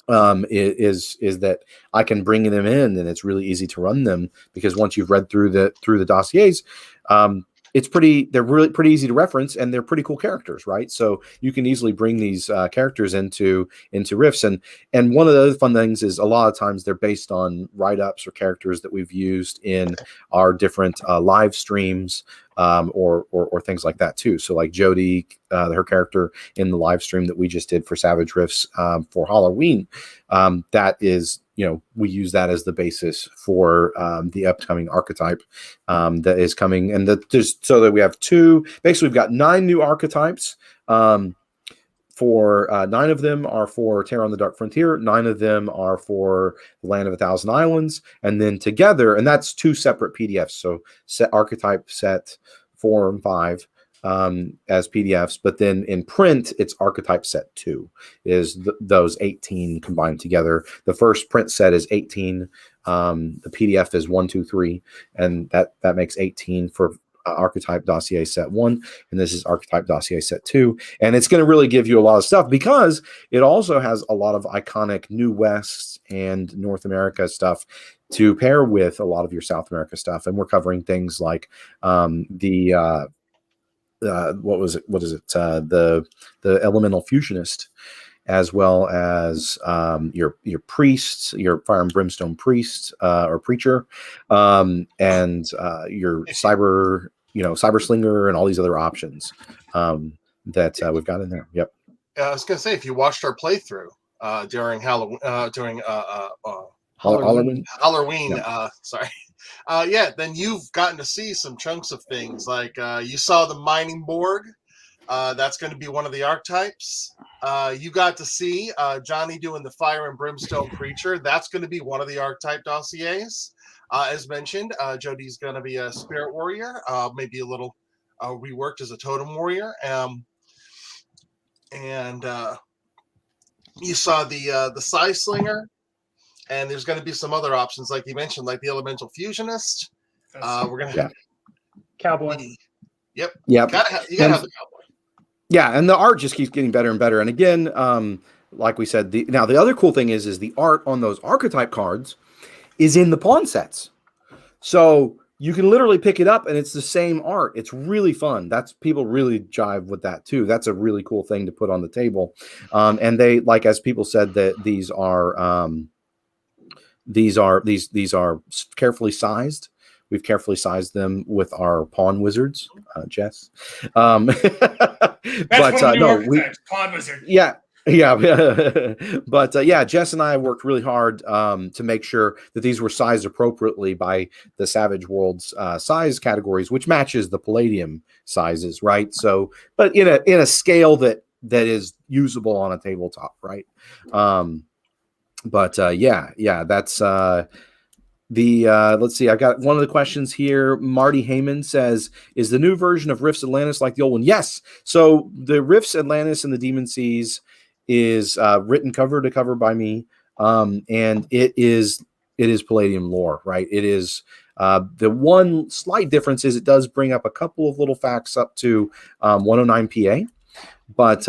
Speaker 3: is that I can bring them in, and it's really easy to run them because once you've read through the dossiers, they're really pretty easy to reference, and they're pretty cool characters, right? So you can easily bring these characters into RIFTS, and one of the other fun things is a lot of times they're based on write-ups or characters that we've used in our different live streams or things like that too. So like Jody, her character in the live stream that we just did for Savage Rifts for Halloween, that is, we use that as the basis for the upcoming archetype that is coming. And so that we have basically we've got 9 new archetypes. For 9 of them are for Terror on the Dark Frontier, 9 of them are for the Land of 1,000 Islands, and then together, and that's 2 separate PDFs. So archetype set 4 and 5 as PDFs, but then in print, it's archetype set 2 is those 18 combined together. The first print set is 18. The PDF is 1, 2, 3, and that makes 18 for archetype dossier set 1, and this is archetype dossier set 2, and it's going to really give you a lot of stuff because it also has a lot of iconic New West and North America stuff to pair with a lot of your South America stuff. And we're covering things like the elemental fusionist, as well as your priests, your fire and brimstone priest or preacher, and your cyber slinger, and all these other options that we've got in there. Yep.
Speaker 5: I was gonna say, if you watched our playthrough during Halloween,
Speaker 3: Halloween.
Speaker 5: Sorry. Then you've gotten to see some chunks of things. Like you saw the mining board. That's going to be one of the archetypes. You got to see Johnny doing the fire and brimstone preacher. That's going to be one of the archetype dossiers. As mentioned, Jody's going to be a spirit warrior, maybe a little reworked as a totem warrior. And you saw the Psy Slinger, and there's going to be some other options, like you mentioned, like the Elemental Fusionist. We're going to have
Speaker 4: Cowboy.
Speaker 5: Yep.
Speaker 3: Yep.
Speaker 5: You gotta have the cowboy.
Speaker 3: Yeah, and the art just keeps getting better and better. And again, like we said, the other cool thing is the art on those archetype cards is in the pawn sets. So you can literally pick it up and it's the same art. It's really fun. People really jive with that too. That's a really cool thing to put on the table. And they, like, as people said, that these are carefully sized. We've carefully sized them with our pawn wizards, Jess.
Speaker 1: Pawn wizard.
Speaker 3: Yeah. But Jess and I worked really hard to make sure that these were sized appropriately by the Savage World's size categories, which matches the Palladium sizes, right? So, but in a scale that is usable on a tabletop, right? That's let's see. I got one of the questions here. Marty Heyman says, is the new version of Rifts Atlantis like the old one? Yes. So the Rifts Atlantis and the Demon Seas is written cover to cover by me. And it is Palladium lore, right? It is the one slight difference is it does bring up a couple of little facts up to 109 PA, but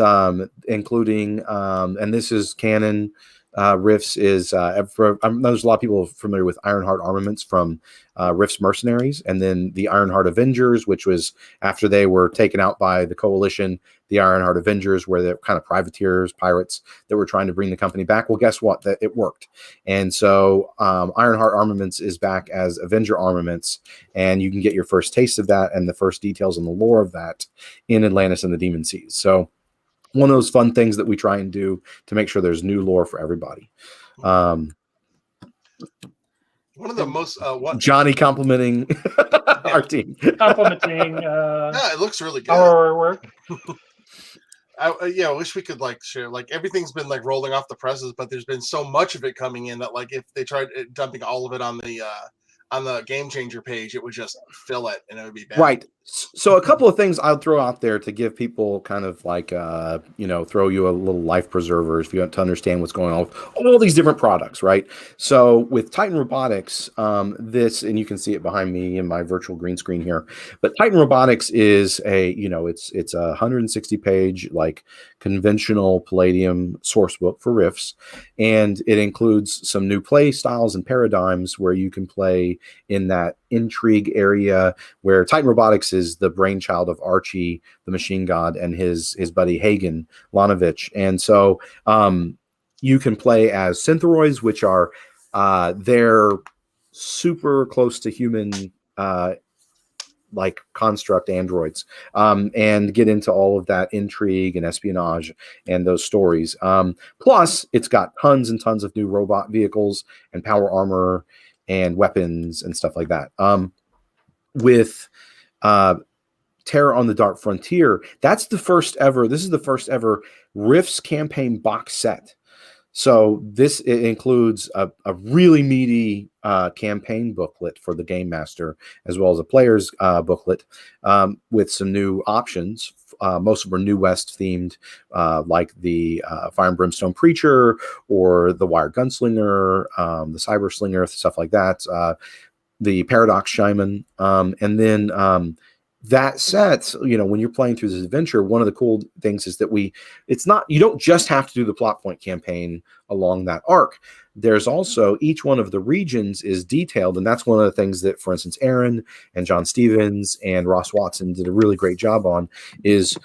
Speaker 3: including and this is canon. RIFTS is there's a lot of people familiar with Ironheart Armaments from RIFTS Mercenaries, and then the Ironheart Avengers, which was after they were taken out by the Coalition. The Ironheart Avengers, where they're kind of privateers, pirates that were trying to bring the company back. Well, guess what? That it worked, and so Ironheart Armaments is back as Avenger Armaments, and you can get your first taste of that and the first details on the lore of that in Atlantis and the Demon Seas. So one of those fun things that we try and do to make sure there's new lore for everybody.
Speaker 5: One of the most
Speaker 3: Johnny complimenting our team.
Speaker 4: Complimenting
Speaker 5: yeah, it looks really good.
Speaker 4: our work.
Speaker 5: I wish we could like share, like everything's been like rolling off the presses, but there's been so much of it coming in that like if they tried dumping all of it on the Game Changer page, it would just fill it and it would be bad.
Speaker 3: Right. So a couple of things I'll throw out there to give people kind of like, throw you a little life preserver if you want to understand what's going on with all these different products, right? So with Titan Robotics, and you can see it behind me in my virtual green screen here, but Titan Robotics is it's a 160 page, like conventional Palladium source book for RIFTS, and it includes some new play styles and paradigms where you can play in that intrigue area where Titan Robotics is the brainchild of Archie, the machine god, and his buddy Hagen Lanovich. And so you can play as synthroids, which are they're super close to human like construct androids, and get into all of that intrigue and espionage and those stories. Plus, it's got tons and tons of new robot vehicles and power armor and weapons and stuff like that. With Terror on the Dark Frontier, this is the first ever RIFTS campaign box set. So it includes a really meaty campaign booklet for the Game Master, as well as a player's booklet with some new options. Most of them are New West themed, like the Fire and Brimstone Preacher or the Wired Gunslinger, the Cyber Slinger, stuff like that. The Paradox Shaman, and then that set, when you're playing through this adventure, one of the cool things is that you don't just have to do the plot point campaign along that arc. There's also each one of the regions is detailed, and that's one of the things that, for instance, Aaron and John Stevens and Ross Watson did a really great job on is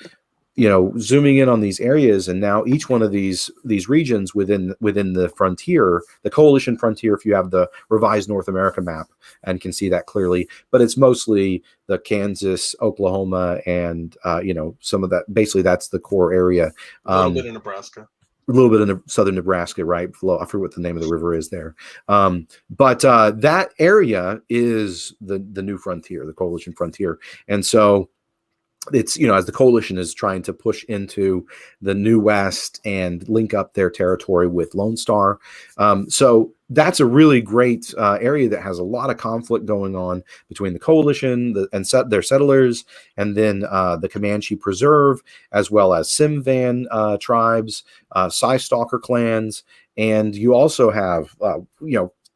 Speaker 3: zooming in on these areas, and now each one of these regions within the frontier, the Coalition frontier, if you have the revised North America map and can see that clearly, but it's mostly the Kansas, Oklahoma, and some of that. Basically, that's the core area.
Speaker 5: A little bit in Nebraska.
Speaker 3: A little bit in southern Nebraska, right below. I forget what the name of the river is there, but that area is the new frontier, the Coalition frontier, and so. It's as the Coalition is trying to push into the New West and link up their territory with Lone Star. So that's a really great area that has a lot of conflict going on between the Coalition and their settlers, and then the Comanche Preserve, as well as Simvan tribes, Psy Stalker clans, and you also have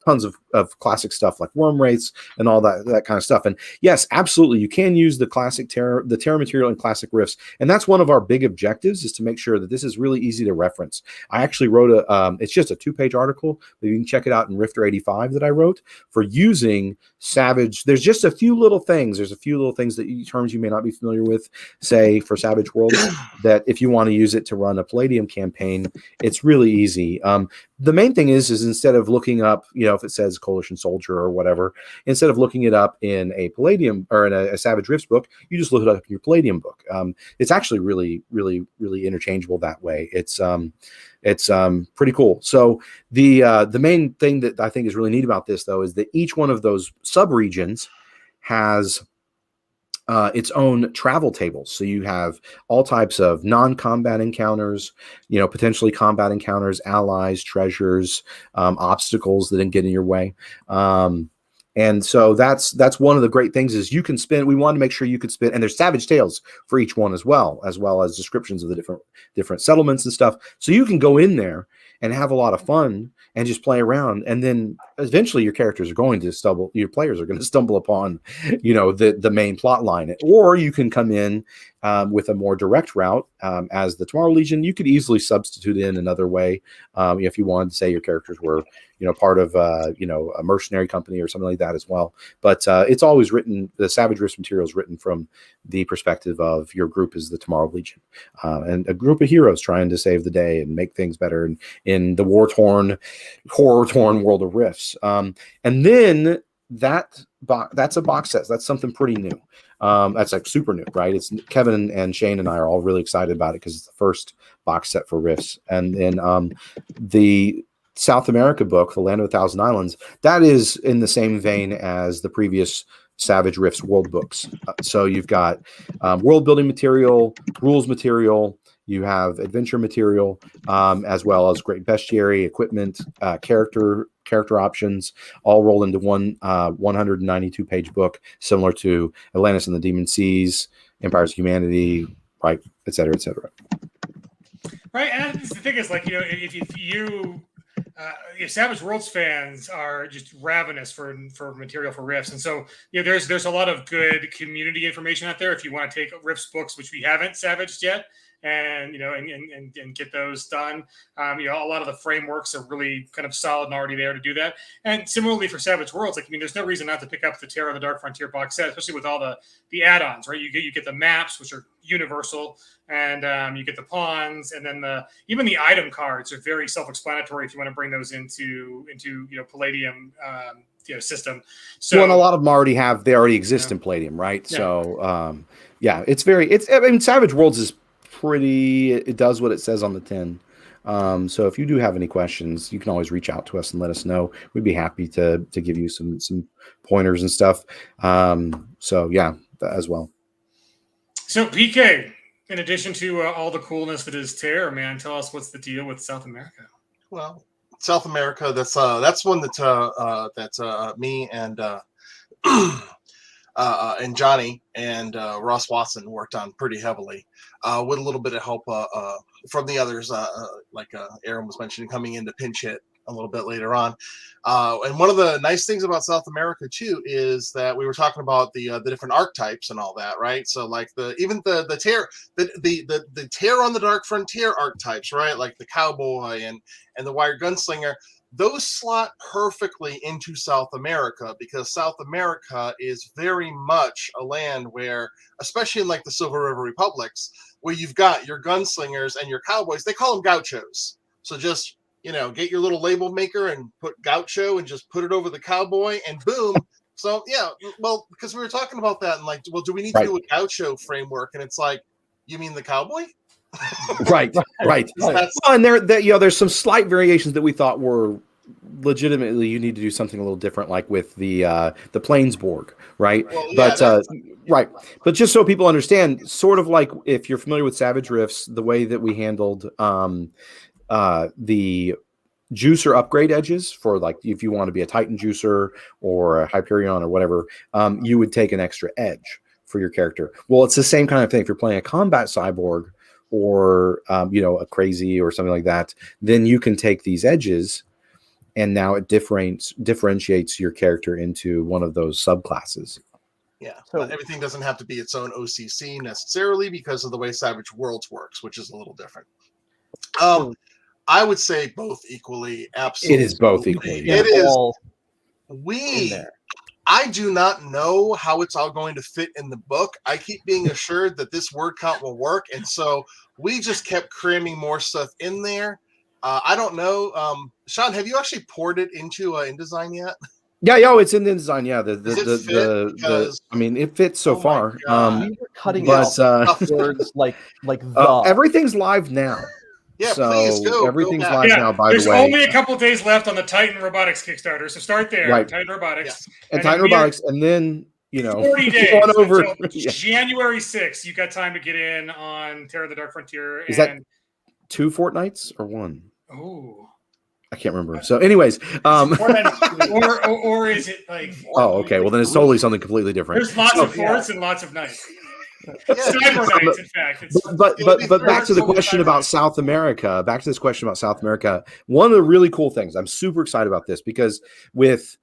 Speaker 3: tons of classic stuff like worm wraiths and all that kind of stuff. And yes, absolutely, you can use the classic Terra material and classic RIFTS, and that's one of our big objectives, is to make sure that this is really easy to reference. I actually wrote it's just a 2-page article, but you can check it out in Rifter 85 that I wrote for using Savage. There's just a few little things. There's a few little things terms you may not be familiar with, say for Savage Worlds, that if you want to use it to run a Palladium campaign, it's really easy. The main thing is instead of looking up, if it says Coalition Soldier or whatever, instead of looking it up in a Palladium or in a Savage RIFTS book, you just look it up in your Palladium book. It's actually really, really, really interchangeable that way. It's pretty cool. So the main thing that I think is really neat about this, though, is that each one of those subregions has its own travel tables. So you have all types of non-combat encounters, potentially combat encounters, allies, treasures, obstacles that didn't get in your way. And so that's one of the great things is you can spin. We wanted to make sure you could spin, and there's Savage Tales for each one as well as descriptions of the different settlements and stuff. So you can go in there and have a lot of fun and just play around. And then eventually your characters are going to stumble, your players are going to stumble upon, the main plot line. Or you can come in with a more direct route as the Tomorrow Legion. You could easily substitute in another way if you wanted to say your characters were, part of, a mercenary company or something like that as well. But it's always written, the Savage Rifts material is written from the perspective of your group is the Tomorrow Legion and a group of heroes trying to save the day and make things better in the war-torn, horror-torn world of Rifts. And then that's a box set. That's something pretty new. That's like super new, right? It's Kevin and Shane and I are all really excited about it because it's the first box set for Rifts. And then the South America book, The Land of a Thousand Islands, that is in the same vein as the previous Savage Rifts world books. So you've got world building material, rules material, you have adventure material, as well as great bestiary, equipment, character options, all rolled into one 192 page book, similar to Atlantis and the Demon Seas, Empires of Humanity, right, et cetera, et cetera.
Speaker 1: Right, and the thing is, like, if you Savage Worlds fans are just ravenous for material for Rifts, and so there's a lot of good community information out there if you want to take Rifts books, which we haven't savaged yet, and and get those done. A lot of the frameworks are really kind of solid and already there to do that. And similarly for Savage Worlds, there's no reason not to pick up the Terror of the Dark Frontier box set, especially with all the add-ons, right? You get the maps, which are universal, and you get the pawns, and then even the item cards are very self-explanatory if you want to bring those into Palladium system. So,
Speaker 3: well, and a lot of them already exist in Palladium, right? Yeah. So Savage Worlds is it does what it says on the tin. So if you do have any questions, you can always reach out to us and let us know. We'd be happy to give you some pointers and stuff. So yeah, as well. So
Speaker 1: PK, in addition to all the coolness that is Terror, man, tell us what's the deal with South America?
Speaker 5: Well, South America, that's one that me and Johnny and Ross Watson worked on pretty heavily, with a little bit of help from the others, like Aaron was mentioning, coming in to pinch hit a little bit later on. And one of the nice things about South America too is that we were talking about the different archetypes and all that, right? So like the Terror on the Dark Frontier archetypes, right? Like the cowboy and the wired gunslinger. Those slot perfectly into South America because South America is very much a land where, especially in like the Silver River Republics, where you've got your gunslingers and your cowboys, they call them gauchos. So just, get your little label maker and put gaucho and just put it over the cowboy and boom. So yeah, well, because we were talking about that and like, well, do we need to do a gaucho framework? And it's like, you mean the cowboy?
Speaker 3: Right. Well, and there's some slight variations that we thought were legitimately you need to do something a little different, like with the Planesborg, right? Well, yeah, right. But just so people understand, sort of like if you're familiar with Savage Rifts, the way that we handled the juicer upgrade edges for like if you want to be a Titan juicer or a Hyperion or whatever, you would take an extra edge for your character. Well, it's the same kind of thing if you're playing a combat cyborg or a crazy or something like that, then you can take these edges and now it differentiates your character into one of those subclasses.
Speaker 5: Yeah, but everything doesn't have to be its own OCC necessarily because of the way Savage Worlds works, which is a little different. I would say both equally. Absolutely,
Speaker 3: it is both equally.
Speaker 5: It is. I do not know how it's all going to fit in the book. I keep being assured that this word count will work, and so we just kept cramming more stuff in there. I don't know. Sean, have you actually poured it into InDesign yet?
Speaker 3: Yeah, it's in InDesign. Yeah, I mean, it fits so far.
Speaker 2: We were cutting out words like the.
Speaker 3: Everything's live now.
Speaker 5: Yeah,
Speaker 3: so
Speaker 5: please go.
Speaker 3: Everything's live now. By the way,
Speaker 1: there's only a couple days left on the Titan Robotics Kickstarter, so start there.
Speaker 3: Right.
Speaker 1: Titan Robotics
Speaker 3: and Titan Robotics, and then
Speaker 1: 40 days over January 6th. You got time to get in on Terror of the Dark Frontier.
Speaker 3: Is that 2 fortnights or 1?
Speaker 1: Oh,
Speaker 3: I can't remember. So, anyways,
Speaker 1: or is it like?
Speaker 3: Oh, okay. Well, then it's totally something completely different.
Speaker 1: There's lots of forts and lots of nights. Cyber Knights, in fact. It's,
Speaker 3: But back to the question about South America. Back to this question about South America. One of the really cool things, I'm super excited about this because with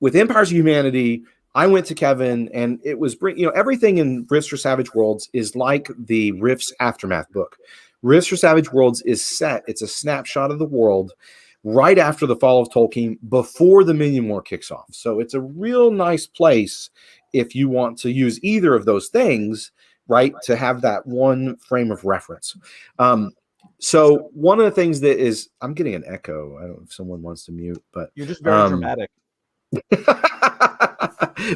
Speaker 3: Empires of Humanity, I went to Kevin and it was everything in Rifts for Savage Worlds is like the Rifts Aftermath book. Rifts for Savage Worlds is set. It's a snapshot of the world right after the fall of Tolkien, before the Minion War kicks off. So it's a real nice place if you want to use either of those things, right, to have that one frame of reference. So one of the things that is, I'm getting an echo. I don't know if someone wants to mute, but
Speaker 2: you're just very dramatic.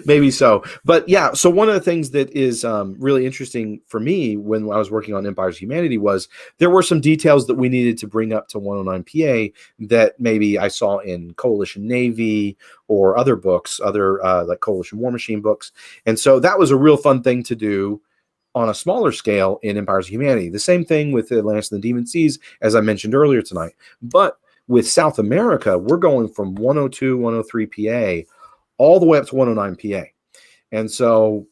Speaker 3: Maybe so. But yeah, so one of the things that is really interesting for me when I was working on Empires of Humanity was there were some details that we needed to bring up to 109PA that maybe I saw in Coalition Navy or other books, other like Coalition War Machine books. And so that was a real fun thing to do on a smaller scale in Empires of Humanity. The same thing with Atlantis and the Demon Seas, as I mentioned earlier tonight. But with South America, we're going from 102, 103 PA all the way up to 109 PA. And so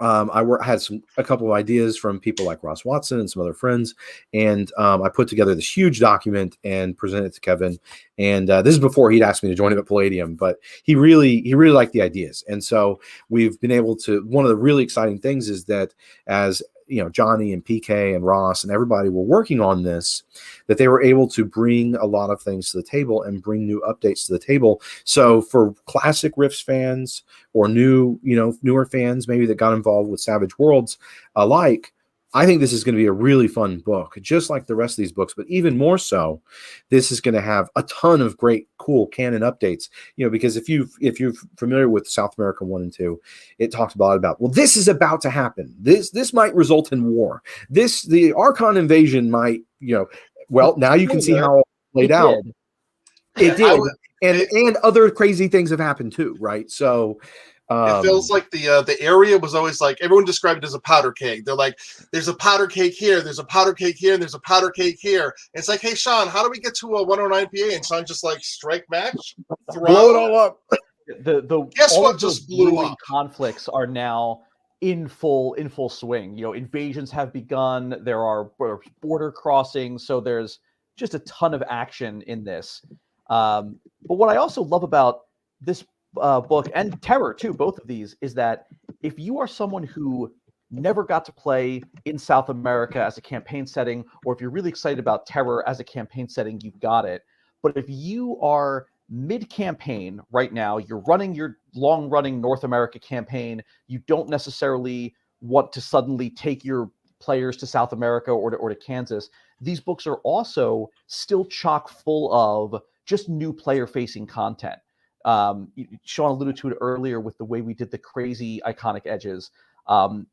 Speaker 3: I had a couple of ideas from people like Ross Watson and some other friends. And I put together this huge document and presented it to Kevin. And this is before he'd asked me to join him at Palladium, but he really liked the ideas. And so we've been able to, one of the really exciting things is that as Johnny and PK and Ross and everybody were working on this, that they were able to bring a lot of things to the table and bring new updates to the table. So for classic Rifts fans or newer fans, maybe that got involved with Savage Worlds alike, I think this is going to be a really fun book, just like the rest of these books, but even more so, this is going to have a ton of great, cool canon updates. Because if you're familiar with South America 1 and 2, it talks about well, this is about to happen. This might result in war. The Archon invasion might, well, now you can see how it played out. It did, and other crazy things have happened too, right? So.
Speaker 5: It feels like the area was always like everyone described it as a powder keg. They're like, there's a powder keg here, there's a powder keg here, and there's a powder keg here. And it's like, hey Sean, how do we get to a 109 PA? And Sean just like strike match,
Speaker 3: blow it all up.
Speaker 5: Guess what just blew up?
Speaker 2: Conflicts are now in full swing. Invasions have begun. There are border crossings, so there's just a ton of action in this. But what I also love about this book and Terror too, both of these, is that if you are someone who never got to play in South America as a campaign setting, or if you're really excited about Terror as a campaign setting, you've got it. But if you are mid-campaign right now, you're running your long-running North America campaign, you don't necessarily want to suddenly take your players to South America or to Kansas, these books are also still chock full of just new player-facing content. Sean alluded to it earlier with the way we did the crazy iconic edges.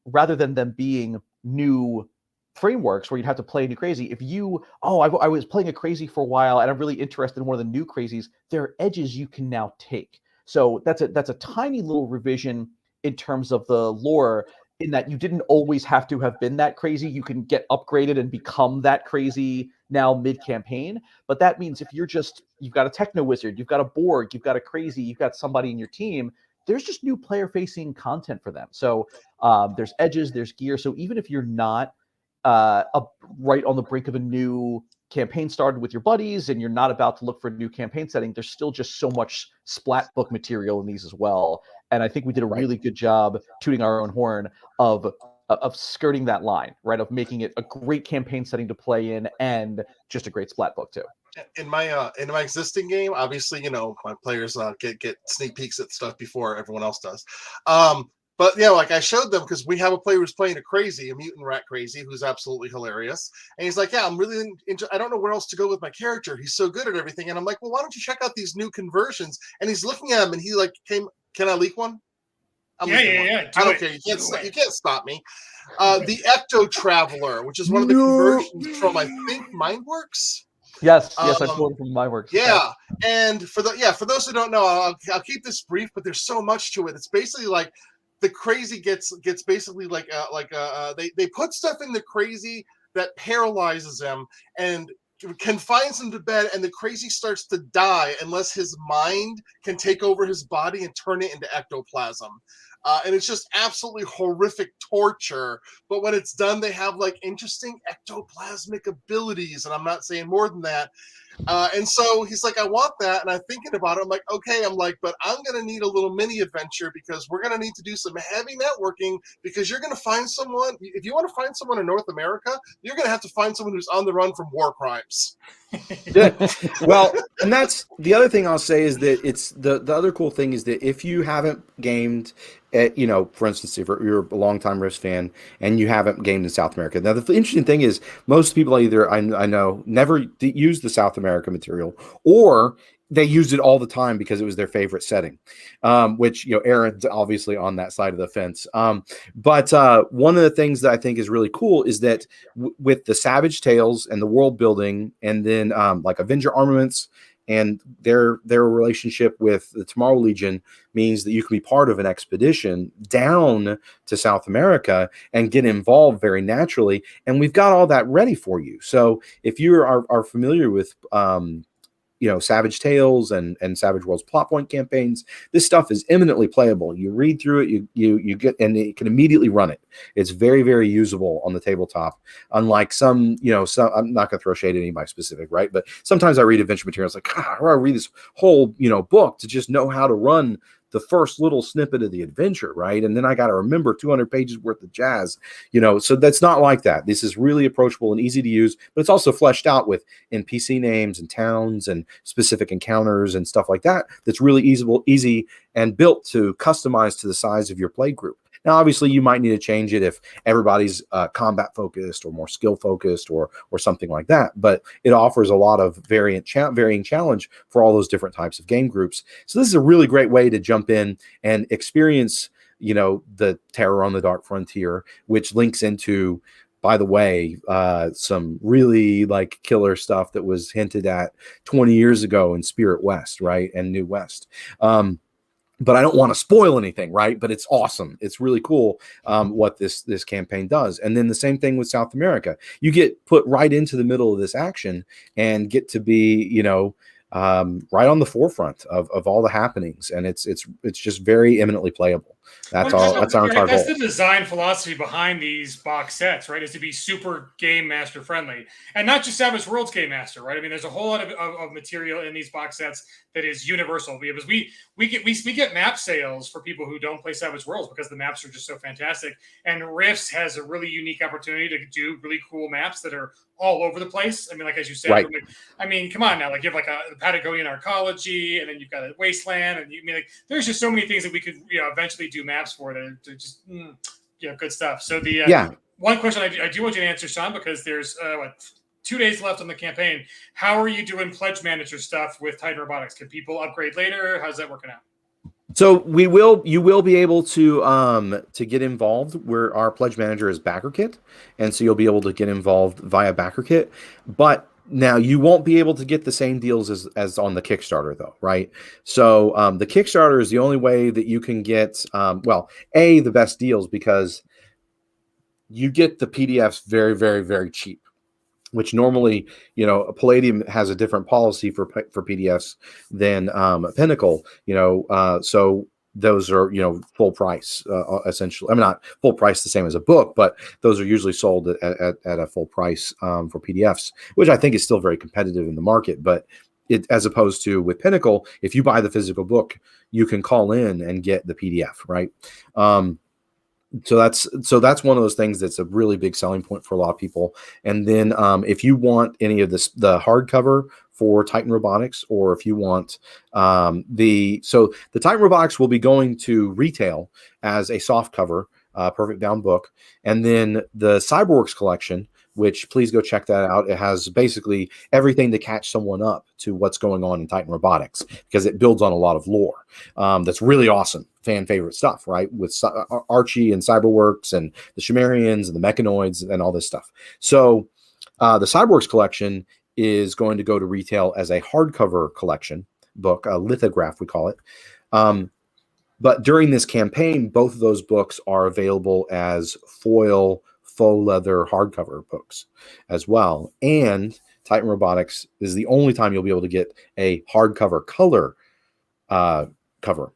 Speaker 2: Rather than them being new frameworks where you'd have to play a new crazy, if I was playing a crazy for a while and I'm really interested in one of the new crazies, there are edges you can now take. So that's a tiny little revision in terms of the lore, in that you didn't always have to have been that crazy. You can get upgraded and become that crazy now mid-campaign. But that means if you've got a techno wizard, you've got a Borg, you've got a crazy, you've got somebody in your team, there's just new player-facing content for them. So there's edges, there's gear. So even if you're not right on the brink of a new campaign started with your buddies and you're not about to look for a new campaign setting, there's still just so much splat book material in these as well. And I think we did a really good job tooting our own horn of skirting that line, right? Of making it a great campaign setting to play in and just a great splat book too.
Speaker 5: In my existing game, obviously, my players get sneak peeks at stuff before everyone else does. But like I showed them, because we have a player who's playing a mutant rat crazy, who's absolutely hilarious. And he's like, yeah, I'm really I don't know where else to go with my character. He's so good at everything. And I'm like, well, why don't you check out these new conversions? And he's looking at them and he can I leak one?
Speaker 1: Yeah.
Speaker 5: I don't care. You can't stop me. The Ecto Traveler, which is one of the conversions from, I think, Mindworks.
Speaker 2: Yes, I pulled it from Mindworks.
Speaker 5: Yeah, and for those who don't know, I'll keep this brief, but there's so much to it. It's basically like the crazy gets basically they put stuff in the crazy that paralyzes him and confines him to bed, and the crazy starts to die unless his mind can take over his body and turn it into ectoplasm. and it's just absolutely horrific torture. But when it's done, they have like interesting ectoplasmic abilities, and I'm not saying more than that. And so he's like, I want that. And I'm thinking about it. I'm like, okay. I'm like, but I'm going to need a little mini adventure because we're going to need to do some heavy networking because you're going to find someone. If you want to find someone in North America, you're going to have to find someone who's on the run from war crimes.
Speaker 3: Yeah. Well, and that's the other thing I'll say is that it's the other cool thing is that if you haven't gamed at, you know, for instance, if you're a longtime Rifts fan and you haven't gamed in South America. Now, the interesting thing is most people either I know never use the South America material, or they used it all the time because it was their favorite setting, which, you know, Aaron's obviously on that side of the fence. But one of the things that I think is really cool is that with the Savage Tales and the world building, and then like Avenger Armaments and their relationship with the Tomorrow Legion means that you can be part of an expedition down to South America and get involved very naturally. And we've got all that ready for you. So if you are familiar with you know, Savage Tales and Savage Worlds plot point campaigns, this stuff is eminently playable. You read through it, you get, and you can immediately run it. It's very, very usable on the tabletop. Unlike some, you know, some, I'm not going to throw shade at anybody specific, right? But sometimes I read adventure materials like, God, I read this whole, you know, book to just know how to run the first little snippet of the adventure, right? And then I got to remember 200 pages worth of jazz, you know, so that's not like that. This is really approachable and easy to use, but it's also fleshed out with NPC names and towns and specific encounters and stuff like that. That's really easy and built to customize to the size of your play group. Now, obviously, you might need to change it if everybody's combat focused or more skill focused or something like that. But it offers a lot of varying challenge for all those different types of game groups. So this is a really great way to jump in and experience, you know, the Terror on the Dark Frontier, which links into, by the way, some really like killer stuff that was hinted at 20 years ago in Spirit West, right, and New West. But I don't want to spoil anything, right? But it's awesome. It's really cool what this campaign does. And then the same thing with South America. You get put right into the middle of this action and get to be, you know, right on the forefront of all the happenings. And it's just very eminently playable. That's all. That's our entire goal.
Speaker 1: That's the design philosophy behind these box sets, right? Is to be super game master friendly, and not just Savage Worlds game master, right? I mean, there's a whole lot of material in these box sets that is universal. Because we get map sales for people who don't play Savage Worlds because the maps are just so fantastic. And Rifts has a really unique opportunity to do really cool maps that are all over the place. I mean, like as you said,
Speaker 3: right.
Speaker 1: I mean, come on now, like you have like a Patagonian arcology, and then you've got a wasteland, and you mean like there's just so many things that we could, you know, eventually do maps for that are just you know, good stuff. So the one question I do want you to answer, Sean, because there's 2 days left on the campaign. How are you doing pledge manager stuff with Titan Robotics? Can people upgrade later? How's that working out?
Speaker 3: So you will be able to get involved where our pledge manager is BackerKit, and so you'll be able to get involved via BackerKit. But now you won't be able to get the same deals as on the Kickstarter, though, right? So the Kickstarter is the only way that you can get the best deals, because you get the PDFs very, very, very cheap. Which normally, you know, Palladium has a different policy for PDFs than Pinnacle, you know, so those are, you know, full price, essentially. I mean, not full price the same as a book, but those are usually sold at a full price for PDFs, which I think is still very competitive in the market. But as opposed to with Pinnacle, if you buy the physical book, you can call in and get the PDF, right? So that's one of those things that's a really big selling point for a lot of people. And then if you want any of this, the hardcover for Titan Robotics, or if you want the Titan Robotics will be going to retail as a soft cover, perfect bound book, and then the Cyberworks collection, which please go check that out. It has basically everything to catch someone up to what's going on in Titan Robotics, because it builds on a lot of lore. That's really awesome, fan favorite stuff, right? With Archie and Cyberworks and the Sumerians and the Mechanoids and all this stuff. So the Cyberworks collection is going to go to retail as a hardcover collection book, a lithograph, we call it. But during this campaign, both of those books are available as foil faux leather hardcover books as well. And Titan Robotics is the only time you'll be able to get a hardcover color cover.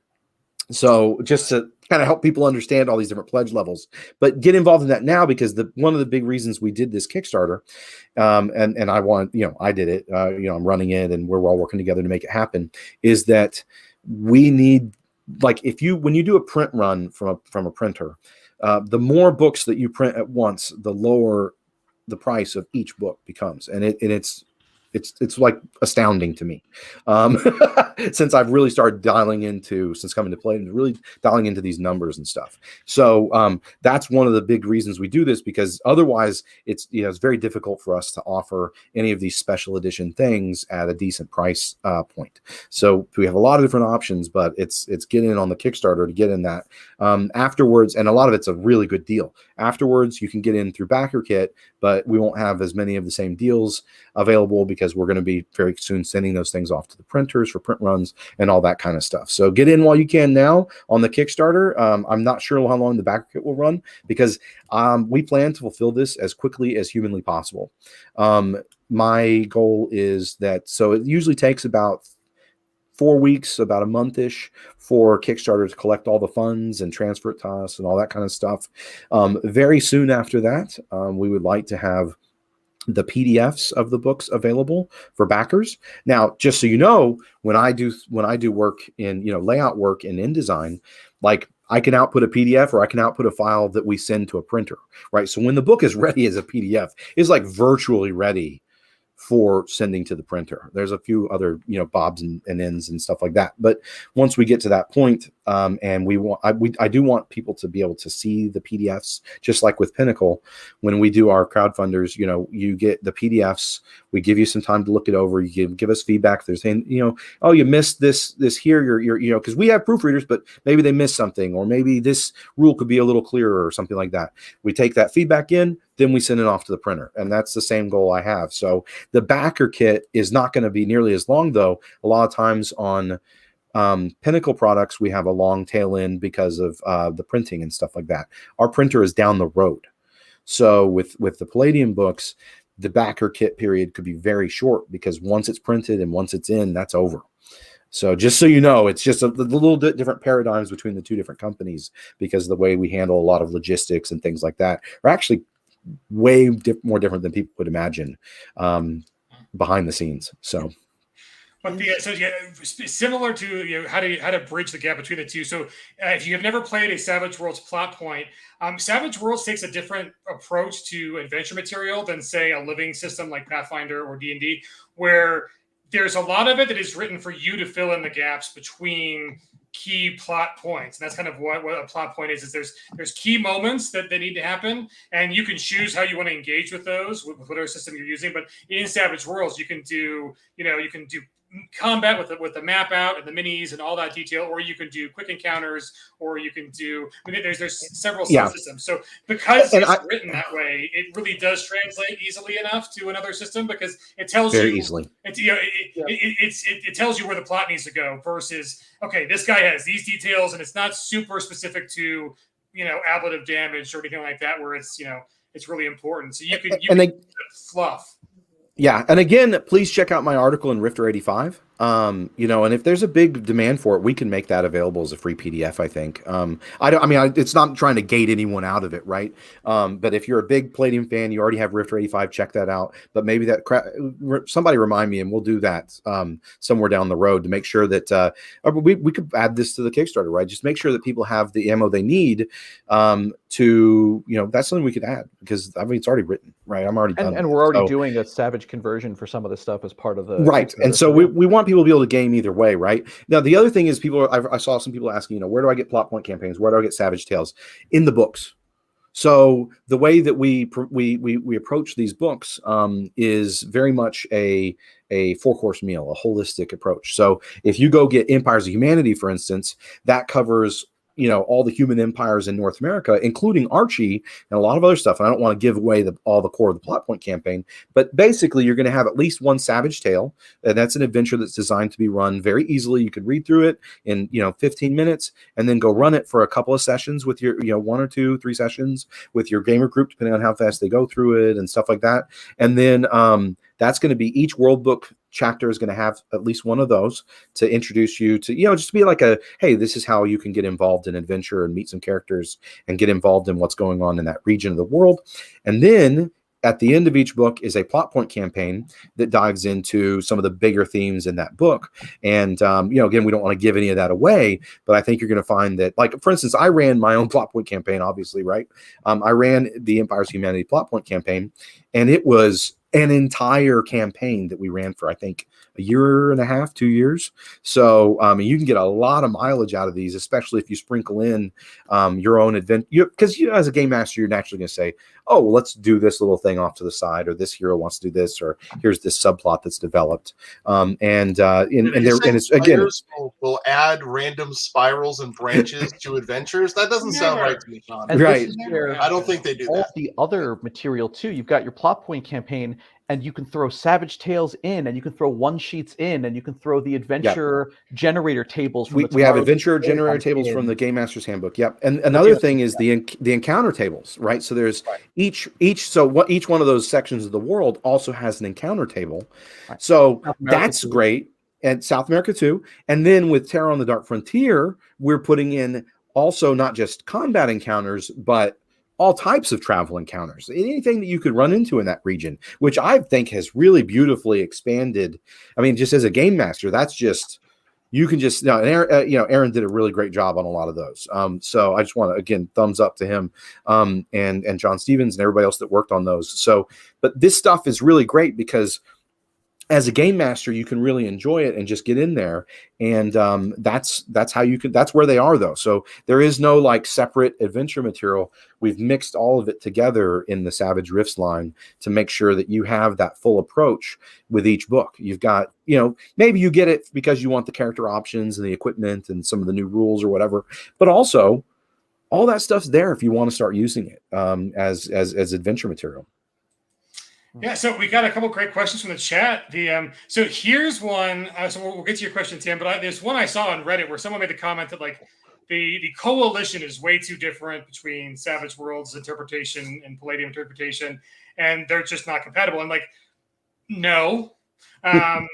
Speaker 3: So just to kind of help people understand all these different pledge levels, but get involved in that now, because one of the big reasons we did this Kickstarter, and I want, I did it, I'm running it, and we're all working together to make it happen, is that we need, like, when you do a print run from a printer, the more books that you print at once, the lower the price of each book becomes, and it's like astounding to me, since I've really started since coming to play, and really dialing into these numbers and stuff. So that's one of the big reasons we do this, because otherwise it's very difficult for us to offer any of these special edition things at a decent price point. So we have a lot of different options, but it's getting in on the Kickstarter to get in that afterwards, and a lot of it's a really good deal. Afterwards, you can get in through BackerKit, but we won't have as many of the same deals available, because we're going to be very soon sending those things off to the printers for print runs and all that kind of stuff. So get in while you can now on the Kickstarter. I'm not sure how long the BackerKit will run, because we plan to fulfill this as quickly as humanly possible. My goal is that, so it usually takes about 4 weeks, about a month-ish, for Kickstarter to collect all the funds and transfer it to us and all that kind of stuff. Very soon after that, we would like to have the PDFs of the books available for backers. Now, just so you know, when I do work in, layout work in InDesign, like, I can output a PDF, or I can output a file that we send to a printer, right? So when the book is ready as a PDF, it's like virtually ready for sending to the printer. There's a few other, bobs and ends and stuff like that. But once we get to that point, and I do want people to be able to see the PDFs, just like with Pinnacle, when we do our crowdfunders, you get the PDFs, we give you some time to look it over, you give us feedback. They're saying, oh, you missed this here, you're because we have proofreaders, but maybe they missed something, or maybe this rule could be a little clearer, or something like that. We take that feedback in, then we send it off to the printer. And that's the same goal I have. So the backer kit is not going to be nearly as long, though. A lot of times on Pinnacle products, we have a long tail end because of the printing and stuff like that. Our printer is down the road. So with the Palladium books, the backer kit period could be very short, because once it's printed and once it's in, that's over. So just so you know, it's just a little bit different paradigms between the two different companies, because of the way we handle a lot of logistics and things like that are actually way more different than people would imagine behind the scenes. So,
Speaker 1: but similar to how to bridge the gap between the two. So if you have never played a Savage Worlds plot point, Savage Worlds takes a different approach to adventure material than, say, a living system like Pathfinder or D&D, where there's a lot of it that is written for you to fill in the gaps between key plot points. And that's kind of what a plot point is there's key moments that need to happen, and you can choose how you want to engage with those with whatever system you're using. But in Savage Worlds, you can do combat with the map out and the minis and all that detail, or you can do quick encounters, or you can do, there's several subsystems. So because it's written that way, it really does translate easily enough to another system, because it tells you
Speaker 3: easily.
Speaker 1: It tells you where the plot needs to go, versus, okay, this guy has these details, and it's not super specific to ablative damage or anything like that, where it's it's really important. So you can fluff.
Speaker 3: Yeah, and again, please check out my article in Rifter 85. And if there's a big demand for it, we can make that available as a free PDF, I think. It's not trying to gate anyone out of it, right? But if you're a big Palladium fan, you already have Rifter 85, check that out. But maybe somebody remind me, and we'll do that somewhere down the road to make sure that we could add this to the Kickstarter, right? Just make sure that people have the ammo they need that's something we could add, because it's already written, right? I'm already done.
Speaker 2: And we're already doing a Savage conversion for some of the stuff as part of the
Speaker 3: right. And so we want people to be able to game either way, right? Now, the other thing is I saw some people asking, where do I get plot point campaigns? Where do I get Savage Tales? In the books. So the way that we approach these books is very much a 4-course meal, a holistic approach. So if you go get Empires of Humanity, for instance, that covers all the human empires in North America, including Archie and a lot of other stuff. And I don't want to give away all the core of the plot point campaign, but basically you're going to have at least one Savage Tale, and that's an adventure that's designed to be run very easily. You could read through it in 15 minutes, and then go run it for a couple of sessions with your 1 or 2, 3 sessions with your gamer group, depending on how fast they go through it and stuff like that. And then That's going to be each world book chapter is going to have at least one of those to introduce you to, just be like hey, this is how you can get involved in adventure and meet some characters and get involved in what's going on in that region of the world. And then at the end of each book is a plot point campaign that dives into some of the bigger themes in that book. And, again, we don't want to give any of that away, but I think you're going to find that, like, for instance, I ran my own plot point campaign, obviously, right? I ran the Empire's Humanity plot point campaign, and it was an entire campaign that we ran for, I think, a year and a half, 2 years. So you can get a lot of mileage out of these, especially if you sprinkle in your own adventure. Because as a game master, you're naturally going to say, oh, well, let's do this little thing off to the side, or this hero wants to do this, or here's this subplot that's developed. And it's again,
Speaker 5: will add random spirals and branches to adventures. That doesn't sound right to me, Sean.
Speaker 3: Right.
Speaker 5: I don't think they do
Speaker 2: all
Speaker 5: that.
Speaker 2: The other material too. You've got your plot point campaign, and you can throw Savage Tales in, and you can throw one sheets in, and you can throw the adventure generator tables. From
Speaker 3: we have adventure generator tables from the Game Master's Handbook. Yep. And another thing is the encounter tables, right? So there's each one of those sections of the world also has an encounter table. Right. So that's great. And South America too. And then with Terror on the Dark Frontier, we're putting in also not just combat encounters, but all types of travel encounters, anything that you could run into in that region, which I think has really beautifully expanded. I mean, just as a game master, that's just, you can just, Aaron did a really great job on a lot of those. So I just want to, again, thumbs up to him and John Stevens and everybody else that worked on those. So, but this stuff is really great because as a game master, you can really enjoy it and just get in there. And that's how you can, that's where they are though. So there is no like separate adventure material. We've mixed all of it together in the Savage Rifts line to make sure that you have that full approach with each book. You've got, maybe you get it because you want the character options and the equipment and some of the new rules or whatever, but also all that stuff's there if you want to start using it as adventure material.
Speaker 1: Yeah, so we got a couple great questions from the chat. So here's one. So we'll get to your question, Tim. But there's one I saw on Reddit where someone made the comment that like the coalition is way too different between Savage Worlds interpretation and Palladium interpretation, and they're just not compatible. And like, no, they're kind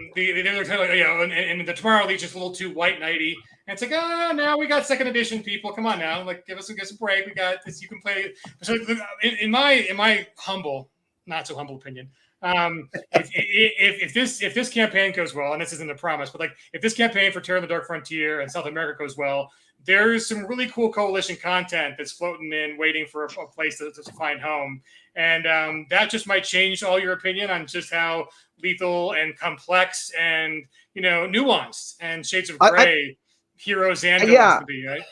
Speaker 1: of like, and the Tomorrow Legion is a little too white knighty. And it's like, now we got second edition people. Come on now, like give us a break. We got this. You can play. So in my humble, not so humble opinion, if this campaign goes well, and this isn't a promise, but like if this campaign for Terror on the Dark Frontier and South America goes well, there's some really cool coalition content that's floating in, waiting for a place to find home, and that just might change all your opinion on just how lethal and complex and nuanced and shades of gray heroes and villains to be. Right?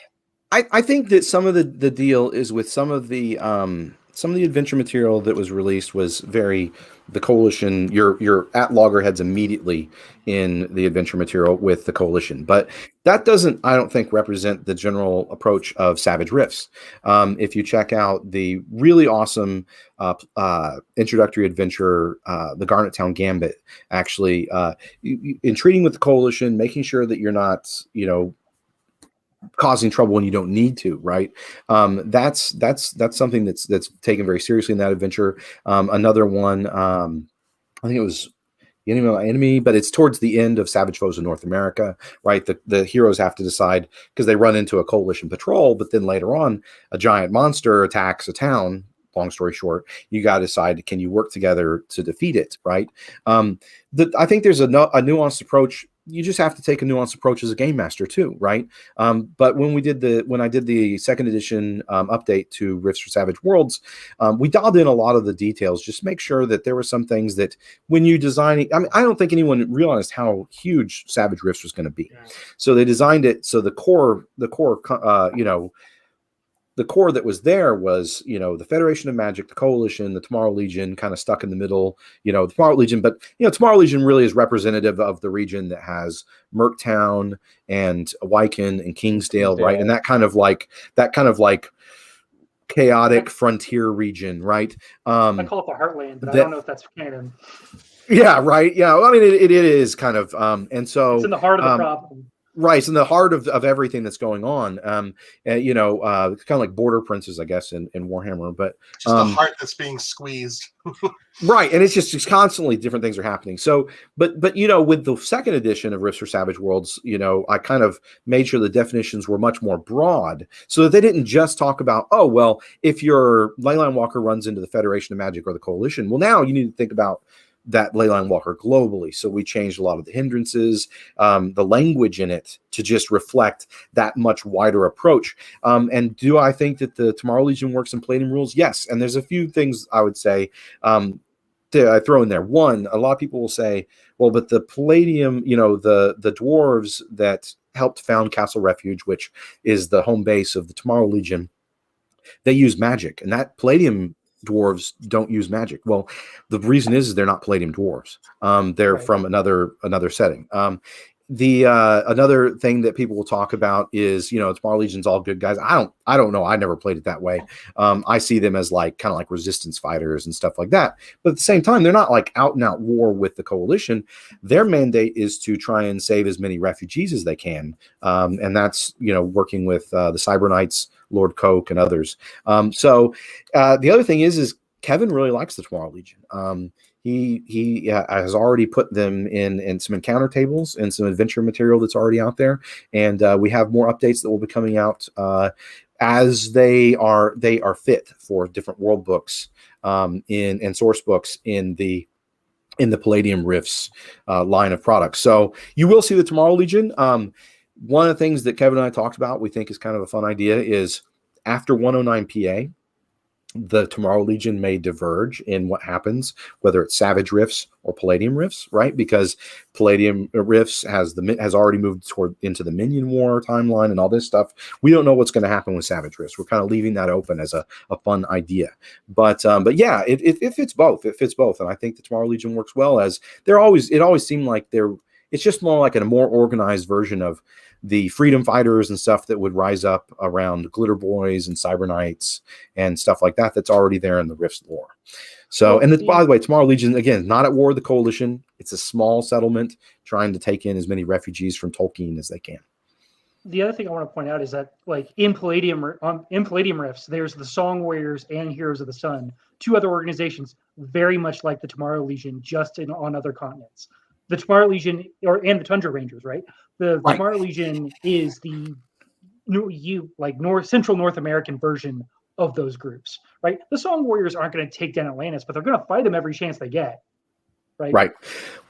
Speaker 3: I think that some of the deal is with some of the adventure material that was released was the coalition. You're at loggerheads immediately in the adventure material with the coalition, but that doesn't, I don't think, represent the general approach of Savage Rifts. If you check out the really awesome introductory adventure, the Garnet Town Gambit, actually, in treating with the coalition, making sure that you're not, causing trouble when you don't need to, right? That's something that's taken very seriously in that adventure. Another one, I think it was Enemy, but it's towards the end of Savage Foes of North America, right? The heroes have to decide because they run into a coalition patrol, but then later on, a giant monster attacks a town. Long story short, you got to decide, can you work together to defeat it, right? I think there's a nuanced approach. You just have to take a nuanced approach as a game master too, right? But when I did the second edition update to Rifts for Savage Worlds, we dialed in a lot of the details, just to make sure that there were some things that when you design, I don't think anyone realized how huge Savage Rifts was going to be. Yeah. So they designed it so the core that was there was, the Federation of Magic, the Coalition, the Tomorrow Legion, kind of stuck in the middle, the Tomorrow Legion. But, Tomorrow Legion really is representative of the region that has Merktown and Wyken and Kingsdale, right? And that kind of like chaotic frontier region, right?
Speaker 4: I call it the Heartland, but I don't know if that's canon.
Speaker 3: Yeah, right. Yeah, well, I mean, it is kind of, and so
Speaker 4: it's in the heart of the problem.
Speaker 3: Right, it's in the heart of everything that's going on. You know, kind of like border princes, I guess, in Warhammer. But
Speaker 5: just a heart that's being squeezed.
Speaker 3: right, and it's just constantly different things are happening. So, but you know, with the second edition of Rifts for Savage Worlds, you know, I kind of made sure the definitions were much more broad, so that they didn't just talk about, oh well, if your Leyline Walker runs into the Federation of Magic or the Coalition, well, now you need to think about that Leyline Walker globally. So we changed a lot of the hindrances, the language in it to just reflect that much wider approach. And do I think that the Tomorrow Legion works in Palladium rules? Yes. And there's a few things I would say I throw in there. One, a lot of people will say, well, but the Palladium, you know, the dwarves that helped found Castle Refuge, which is the home base of the Tomorrow Legion, they use magic, and that Palladium dwarves don't use magic. Well, the reason is they're not Palladium dwarves. They're
Speaker 4: Right.
Speaker 3: from another setting. The another thing that people will talk about is, you know, Tomorrow Legion's all good guys. I don't know. I never played it that way. I see them as like kind of like resistance fighters and stuff like that. But at the same time, they're not like out and out war with the Coalition. Their mandate is to try and save as many refugees as they can, and that's, you know, working with the Cyber Knights, Lord Coke, and others. So the other thing is Kevin really likes the Tomorrow Legion. He has already put them in some encounter tables and some adventure material that's already out there, and we have more updates that will be coming out as they are fit for different world books and source books in the Palladium Rifts line of products. So you will see the Tomorrow Legion. One of the things that Kevin and I talked about, we think is kind of a fun idea, is after 109 PA, the Tomorrow Legion may diverge in what happens, whether it's Savage Rifts or Palladium Rifts, right? Because Palladium Rifts has already moved into the Minion War timeline and all this stuff. We don't know what's going to happen with Savage Rifts. We're kind of leaving that open as a fun idea. But yeah, it fits both. It fits both, and I think the Tomorrow Legion works well, as it always seemed like it's just more like a more organized version of the freedom fighters and stuff that would rise up around Glitter Boys and Cyber Knights and stuff like that. That's already there in the Rifts lore. So, and by the way, Tomorrow Legion, again, not at war with the Coalition. It's a small settlement trying to take in as many refugees from Tolkien as they can.
Speaker 4: The other thing I want to point out is that, like, in Palladium Rifts, there's the Song Warriors and Heroes of the Sun, two other organizations very much like the Tomorrow Legion, just on other continents. The Tomorrow Legion and the Tundra Rangers, right? The
Speaker 3: Right.
Speaker 4: Tomorrow Legion is the Central North American version of those groups, right? The Song Warriors aren't going to take down Atlantis, but they're going to fight them every chance they get, right?
Speaker 3: Right.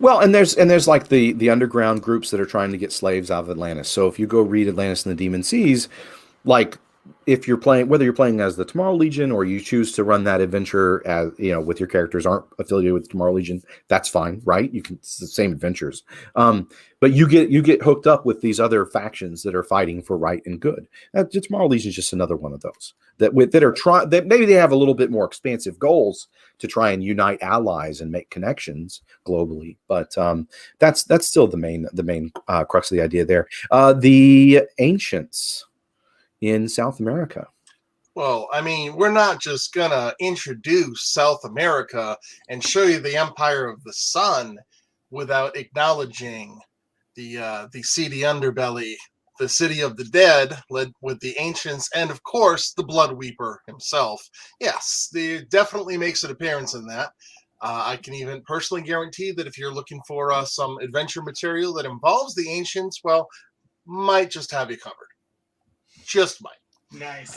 Speaker 3: Well, and there's like the underground groups that are trying to get slaves out of Atlantis. So if you go read Atlantis and the Demon Seas, like, if you're playing, whether you're playing as the Tomorrow Legion or you choose to run that adventure as, you know, with your characters aren't affiliated with the Tomorrow Legion, that's fine, right? It's the same adventures. But you get hooked up with these other factions that are fighting for right and good. The Tomorrow Legion is just another one of those that maybe they have a little bit more expansive goals to try and unite allies and make connections globally. But that's still the main crux of the idea there. The Ancients in South America.
Speaker 5: Well, I mean, we're not just gonna introduce South America and show you the Empire of the Sun without acknowledging the seedy underbelly, the city of the dead, led with the ancients, and of course the Blood Weeper himself. Yes, he definitely makes an appearance in that. I can even personally guarantee that if you're looking for some adventure material that involves the ancients, well, might just have you covered. Just might.
Speaker 1: Nice.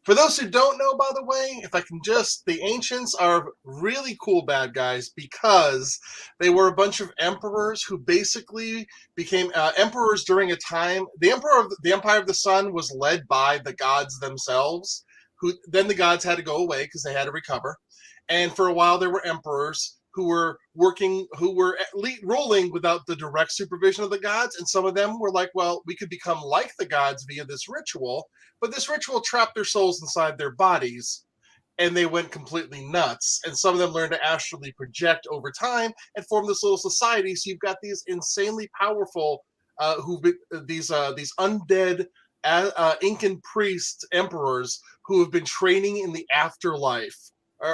Speaker 5: For those who don't know, by the way, the Ancients are really cool bad guys because they were a bunch of emperors who basically became emperors during a time. The Empire of the Sun was led by the gods themselves, who then the gods had to go away because they had to recover. And for a while, there were emperors who were ruling without the direct supervision of the gods. And some of them were like, well, we could become like the gods via this ritual, but this ritual trapped their souls inside their bodies and they went completely nuts. And some of them learned to astrally project over time and form this little society. So you've got these insanely powerful, these undead Incan priest emperors who have been training in the afterlife,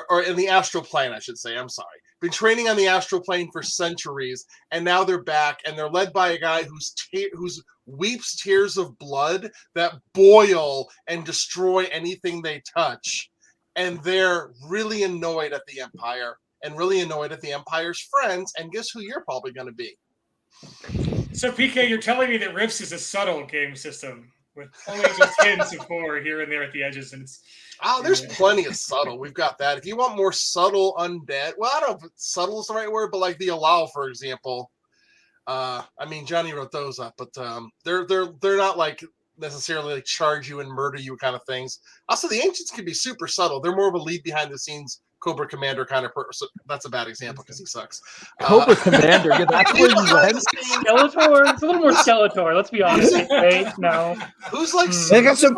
Speaker 5: or in the astral plane, I should say. I'm sorry. been training on the astral plane for centuries, and now they're back, and they're led by a guy who's weeps tears of blood that boil and destroy anything they touch. And they're really annoyed at the Empire and really annoyed at the Empire's friends. And guess who you're probably going to be?
Speaker 1: So, PK, you're telling me that Rifts is a subtle game system with only just hints of horror here and there at the edges, and it's
Speaker 5: there's plenty of subtle. We've got that. If you want more subtle undead, well, I don't know if subtle is the right word, but like the Alal, for example. I mean, Johnny wrote those up, but they're not like necessarily like charge you and murder you kind of things. Also, the Ancients can be super subtle. They're more of a lead behind the scenes Cobra Commander kind of person. That's a bad example because he sucks.
Speaker 2: Cobra Commander, yeah, that's where you went.
Speaker 4: Skeletor. It's a little more Skeletor. Let's be honest. Right? No.
Speaker 5: Who's like?
Speaker 3: They got some,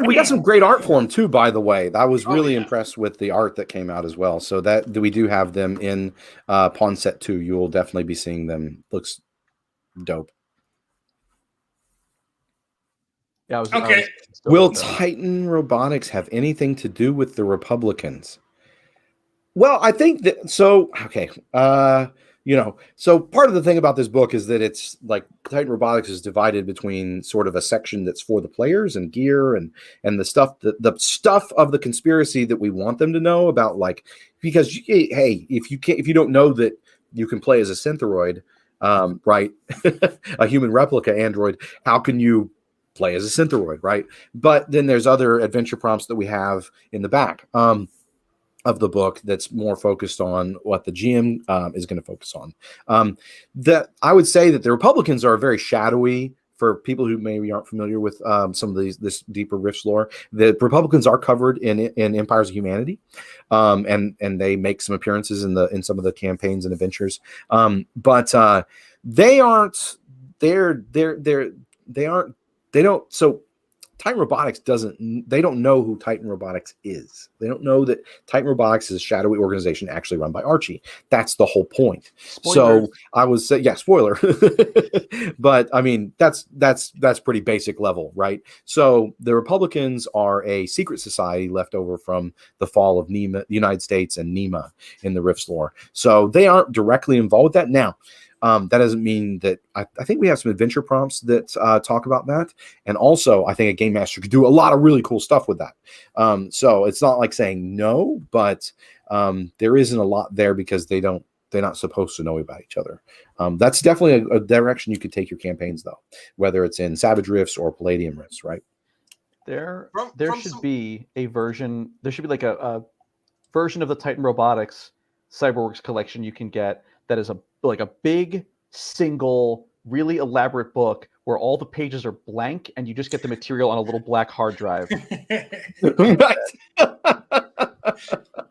Speaker 3: we got some great art for them too. By the way, I was really impressed with the art that came out as well. So that we do have them in Pawn Set 2. You will definitely be seeing them. Looks dope.
Speaker 2: Yeah,
Speaker 1: okay.
Speaker 3: Will Titan Robotics have anything to do with the Republicans? Well, I think that so. Okay, so part of the thing about this book is that it's like Titan Robotics is divided between sort of a section that's for the players and gear and the stuff the stuff of the conspiracy that we want them to know about. Like, because hey, if you don't know that you can play as a synthroid, right, a human replica android, how can you play as a synthroid, right? But then there's other adventure prompts that we have in the back of the book that's more focused on what the GM is going to focus on. That I would say that the Republicans are very shadowy for people who maybe aren't familiar with some of this deeper Rifts lore. The Republicans are covered in Empires of Humanity, and they make some appearances in some of the campaigns and adventures. But they aren't. They don't. So Titan Robotics they don't know who Titan Robotics is. They don't know that Titan Robotics is a shadowy organization actually run by Archie. That's the whole point. Spoilers. So I was say, yeah, spoiler. But I mean, that's pretty basic level, right? So the Republicans are a secret society left over from the fall of the United States and NEMA in the Rifts lore. So they aren't directly involved with that. Now, that doesn't mean that I think we have some adventure prompts that talk about that. And also, I think a game master could do a lot of really cool stuff with that. So it's not like saying no, but there isn't a lot there because they're not supposed to know about each other. That's definitely a direction you could take your campaigns, though, whether it's in Savage Rifts or Palladium Rifts, right?
Speaker 2: There should be a version. There should be like a version of the Titan Robotics Cyberworks collection you can get that is like a big single really elaborate book where all the pages are blank and you just get the material on a little black hard drive.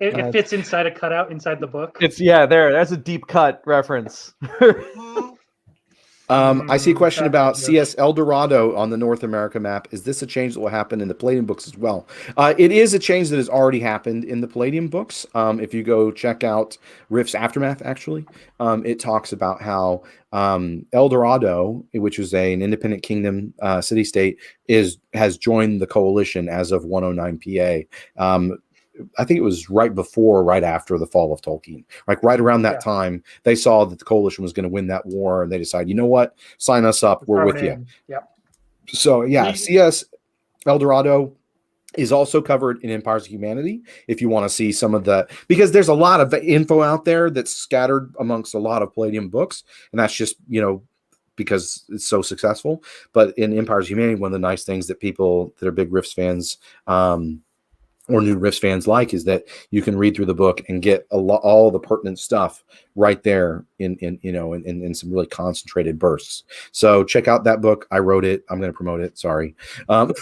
Speaker 4: It fits inside a cutout inside the book.
Speaker 2: That's a deep cut reference.
Speaker 3: I see a question about CS El Dorado on the North America map. Is this a change that will happen in the Palladium books as well? It is a change that has already happened in the Palladium books. If you go check out Rift's Aftermath, actually, it talks about how El Dorado, which is an independent kingdom city-state, has joined the coalition as of 109 PA. I think it was right after the fall of Tolkien. Like right around that time, they saw that the coalition was going to win that war, and they decided, you know what, sign us up, we're with you.
Speaker 4: Yep.
Speaker 3: So yeah, CS El Dorado is also covered in Empires of Humanity. If you want to see some of because there's a lot of info out there that's scattered amongst a lot of Palladium books, and that's just because it's so successful. But in Empires of Humanity, one of the nice things that people that are big Rifts fans or new Rifts fans like is that you can read through the book and get all the pertinent stuff right there in some really concentrated bursts. So check out that book. I wrote it. I'm going to promote it. Sorry.
Speaker 1: God,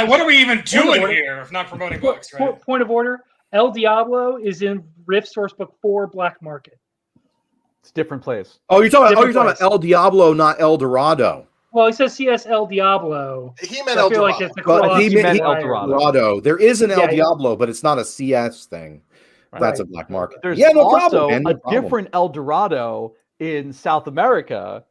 Speaker 1: what are we even doing here if not promoting books? Right?
Speaker 4: Point of order. El Diablo is in Rift Sourcebook 4 Black Market.
Speaker 2: It's a different place.
Speaker 3: Oh, you're talking about El Diablo, not El Dorado.
Speaker 4: Well, he says CS El Diablo.
Speaker 5: He meant El Dorado.
Speaker 3: He meant El Dorado. There is an El Diablo, but it's not a CS thing. Right. That's a black market.
Speaker 2: There's also a different El Dorado in South America.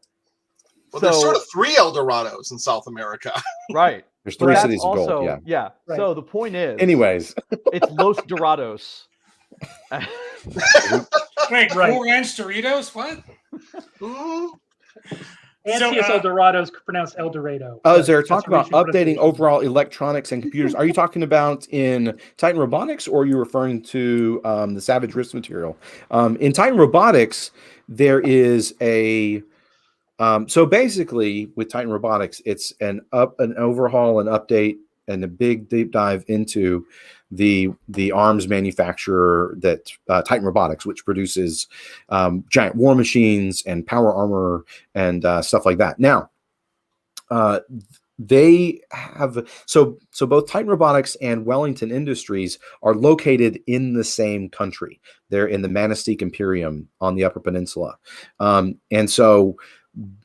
Speaker 5: Well, there's sort of 3 El Dorados in South America.
Speaker 2: Right.
Speaker 3: There's 3 cities of gold.
Speaker 2: Yeah. Right. So the point is,
Speaker 3: anyways,
Speaker 2: it's Los Dorados.
Speaker 1: Wait,
Speaker 4: Right.
Speaker 1: Cool Ranch Doritos? What?
Speaker 5: Mm,
Speaker 4: Fanciest El Dorado is pronounced El Dorado.
Speaker 3: Oh, is
Speaker 4: but
Speaker 3: there
Speaker 4: that's
Speaker 3: talk about
Speaker 4: regional
Speaker 3: updating
Speaker 4: pronunciation.
Speaker 3: overall electronics and computers? Are you talking about in Titan Robotics, or are you referring to the Savage Rifts material? In Titan Robotics, there is a so basically with Titan Robotics, it's an overhaul, an update, and a big deep dive into the arms manufacturer that Titan Robotics, which produces giant war machines and power armor and stuff like that. Now, they have so both Titan Robotics and Wellington Industries are located in the same country. They're in the Manastique Imperium on the Upper Peninsula, and so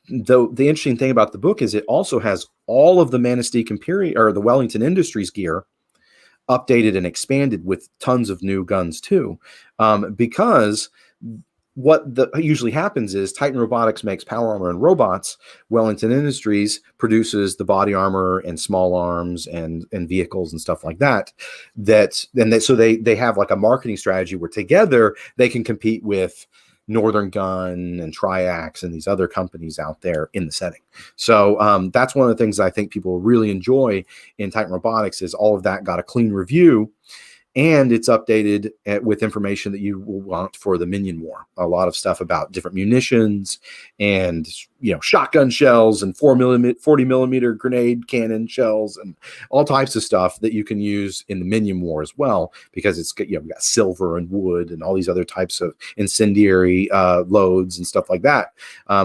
Speaker 3: the interesting thing about the book is it also has all of the Manastique Imperium or the Wellington Industries gear updated and expanded with tons of new guns too, because what usually happens is Titan Robotics makes power armor and robots. Wellington Industries produces the body armor and small arms and vehicles and stuff like that. So they have like a marketing strategy where together they can compete with Northern Gun and Triax and these other companies out there in the setting. So that's one of the things I think people really enjoy in Titan Robotics is all of that got a clean review. And it's updated with information that you will want for the Minion War. A lot of stuff about different munitions and, shotgun shells and 40 millimeter grenade cannon shells and all types of stuff that you can use in the Minion War as well, because it's we got silver and wood and all these other types of incendiary loads and stuff like that.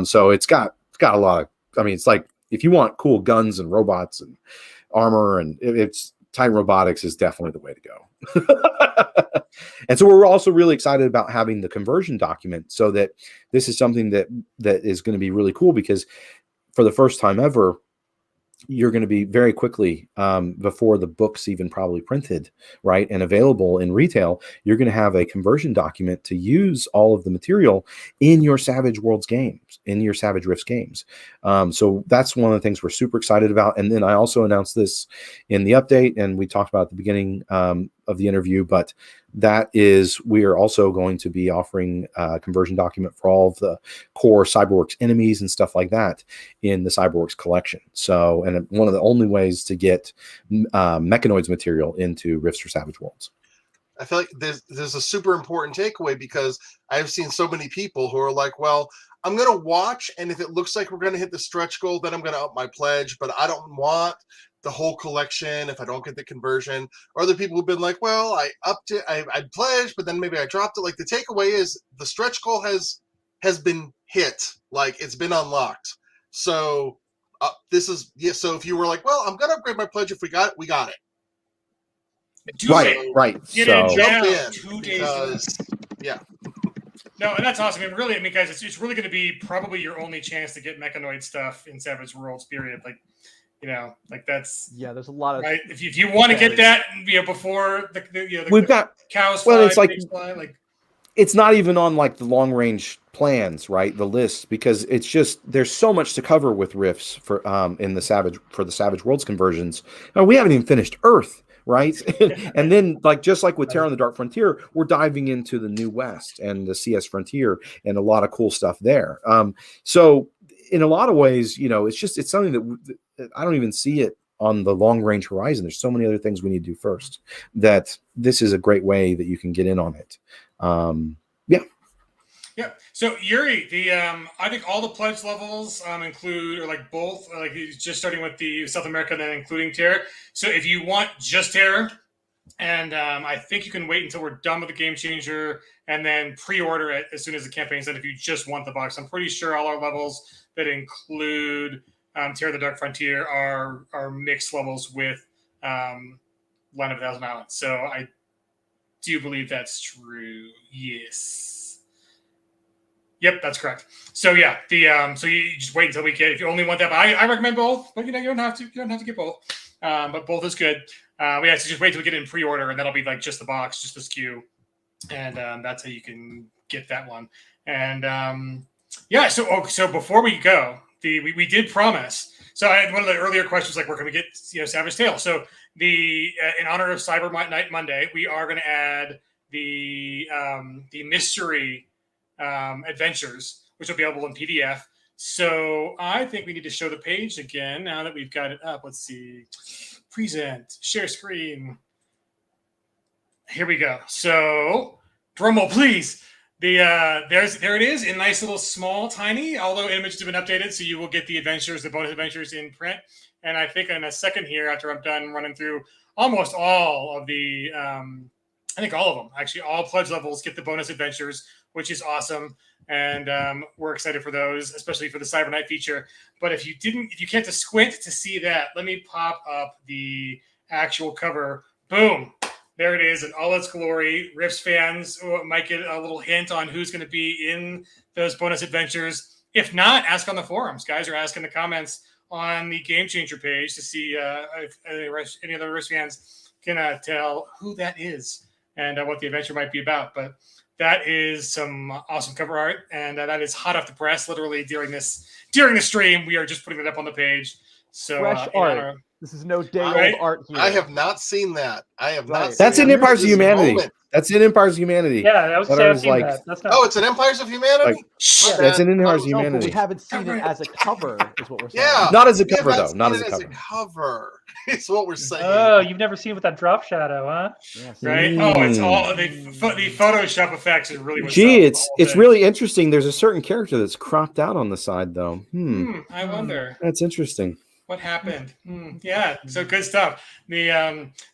Speaker 3: So it's got a lot of, it's like if you want cool guns and robots and armor, and it's Titan Robotics is definitely the way to go. And so we're also really excited about having the conversion document, so that this is something that is going to be really cool, because for the first time ever, you're going to be very quickly, before the book's even probably printed, right, and available in retail, you're going to have a conversion document to use all of the material in your Savage Worlds games, in your Savage Rifts games. So that's one of the things we're super excited about. And then I also announced this in the update, and we talked about at the beginning of the interview, but that is, we are also going to be offering a conversion document for all of the core CyberWorks enemies and stuff like that in the CyberWorks collection. So, and one of the only ways to get Mechanoids material into Rifts for Savage Worlds.
Speaker 5: I feel like there's a super important takeaway, because I've seen so many people who are like, well, I'm going to watch, and if it looks like we're going to hit the stretch goal, then I'm going to up my pledge, but I don't want the whole collection if I don't get the conversion. Or other people who've been like, well, I upped it, I pledged, but then maybe I dropped it. Like, the takeaway is the stretch goal has been hit, like it's been unlocked. So so if you were like, well, I'm going to upgrade my pledge, if we got it, we got it.
Speaker 3: Right.
Speaker 1: Get
Speaker 3: So
Speaker 1: in
Speaker 5: Jump
Speaker 1: now,
Speaker 5: in
Speaker 1: 2 days.
Speaker 5: because, yeah.
Speaker 1: No, and that's awesome. Guys, it's really going to be probably your only chance to get Mechanoid stuff in Savage Worlds, period. That's
Speaker 2: there's a lot of
Speaker 1: right. If you want to get that, before
Speaker 3: we've got
Speaker 1: cows
Speaker 3: well,
Speaker 1: fly,
Speaker 3: it's like
Speaker 1: pigs fly,
Speaker 3: it's not even on like the long range plans, right? The list, because it's just there's so much to cover with Rifts for the Savage Worlds conversions. Now, we haven't even finished Earth. Right. And then just like with Terra on the Dark Frontier, we're diving into the New West and the CS Frontier and a lot of cool stuff there. So in a lot of ways, it's something that I don't even see it on the long range horizon. There's so many other things we need to do first, that this is a great way that you can get in on it.
Speaker 1: Yeah. So Yuri, I think all the pledge levels include, or like both, like just starting with the South America, then including Terror. So if you want just Terror, and I think you can wait until we're done with the Game Changer and then pre-order it as soon as the campaign's done. If you just want the box, I'm pretty sure all our levels that include Terror the Dark Frontier are mixed levels with Land of a Thousand Islands. So I do believe that's true. Yes. Yep, that's correct. So yeah, so you just wait until we get. If you only want that, but I recommend both. But you don't have to. You don't have to get both. But both is good. We have to just wait till we get it in pre-order, and that'll be like just the box, just the SKU, and that's how you can get that one. And So before we go, we did promise. So I had one of the earlier questions, like, where can we get Savage Tale? So in honor of Cyber Night Monday, we are going to add the mystery adventures, which will be available in PDF. So I think we need to show the page again now that we've got it up. Let's see. Present, share screen. Here we go. So drum roll, please. There it is in nice little small tiny, although images have been updated, so you will get the adventures, the bonus adventures in print. And I think in a second here, after I'm done running through almost all of the I think all of them, actually all pledge levels get the bonus adventures, which is awesome. And we're excited for those, especially for the Cyber Night feature. But if you can't just squint to see that, let me pop up the actual cover. Boom. There it is in all its glory. Rifts fans might get a little hint on who's going to be in those bonus adventures. If not, ask on the forums. Guys are asking the comments on the Game Changer page to see if any other Rifts fans can tell who that is and what the adventure might be about. But that is some awesome cover art, and that is hot off the press. Literally during the stream, we are just putting it up on the page. So
Speaker 2: fresh art. This is no day
Speaker 1: Right?
Speaker 2: old art here.
Speaker 5: I have not seen that. I have not. Seen
Speaker 3: That's in
Speaker 5: that.
Speaker 3: Empires of
Speaker 5: This
Speaker 3: Humanity.
Speaker 5: moment.
Speaker 3: That's in Empires of Humanity.
Speaker 4: Yeah, that was
Speaker 3: But I was like,
Speaker 4: That's not.
Speaker 5: Oh, it's an Empires of Humanity.
Speaker 3: Like, that's in Empires of
Speaker 2: No, but we
Speaker 3: Humanity.
Speaker 2: haven't seen it as a cover, is what we're saying.
Speaker 5: Yeah.
Speaker 3: Not as a
Speaker 5: We
Speaker 3: cover
Speaker 5: haven't
Speaker 3: though. Not
Speaker 5: seen
Speaker 3: as a
Speaker 5: it
Speaker 3: cover.
Speaker 5: cover. It's what we're saying.
Speaker 4: Oh, you've never seen with that drop shadow, huh?
Speaker 2: Yes.
Speaker 1: right?
Speaker 3: Mm.
Speaker 1: Oh, it's all the Photoshop effects is really what's
Speaker 3: Gee,
Speaker 1: up, the whole
Speaker 3: it's
Speaker 1: thing.
Speaker 3: really interesting. There's a certain character that's cropped out on the side though.
Speaker 1: I wonder
Speaker 3: That's interesting.
Speaker 1: what happened. Yeah, so good stuff.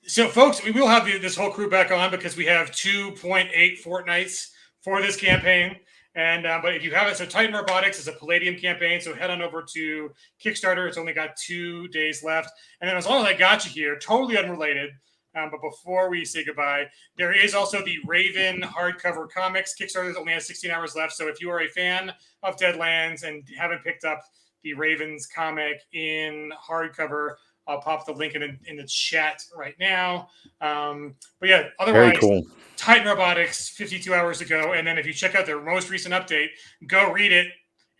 Speaker 1: So folks, we will have this whole crew back on because we have 2.8 fortnights for this campaign. And but if you haven't, so Titan Robotics is a Palladium campaign. So head on over to Kickstarter. It's only got 2 days left. And then as long as I got you here, totally unrelated. But before we say goodbye, there is also the Raven hardcover comics. Kickstarter only has 16 hours left. So if you are a fan of Deadlands and haven't picked up the Ravens comic in hardcover, I'll pop the link in the chat right now. But yeah, otherwise,
Speaker 3: Very cool.
Speaker 1: Titan Robotics 52 hours ago. And then if you check out their most recent update, go read it.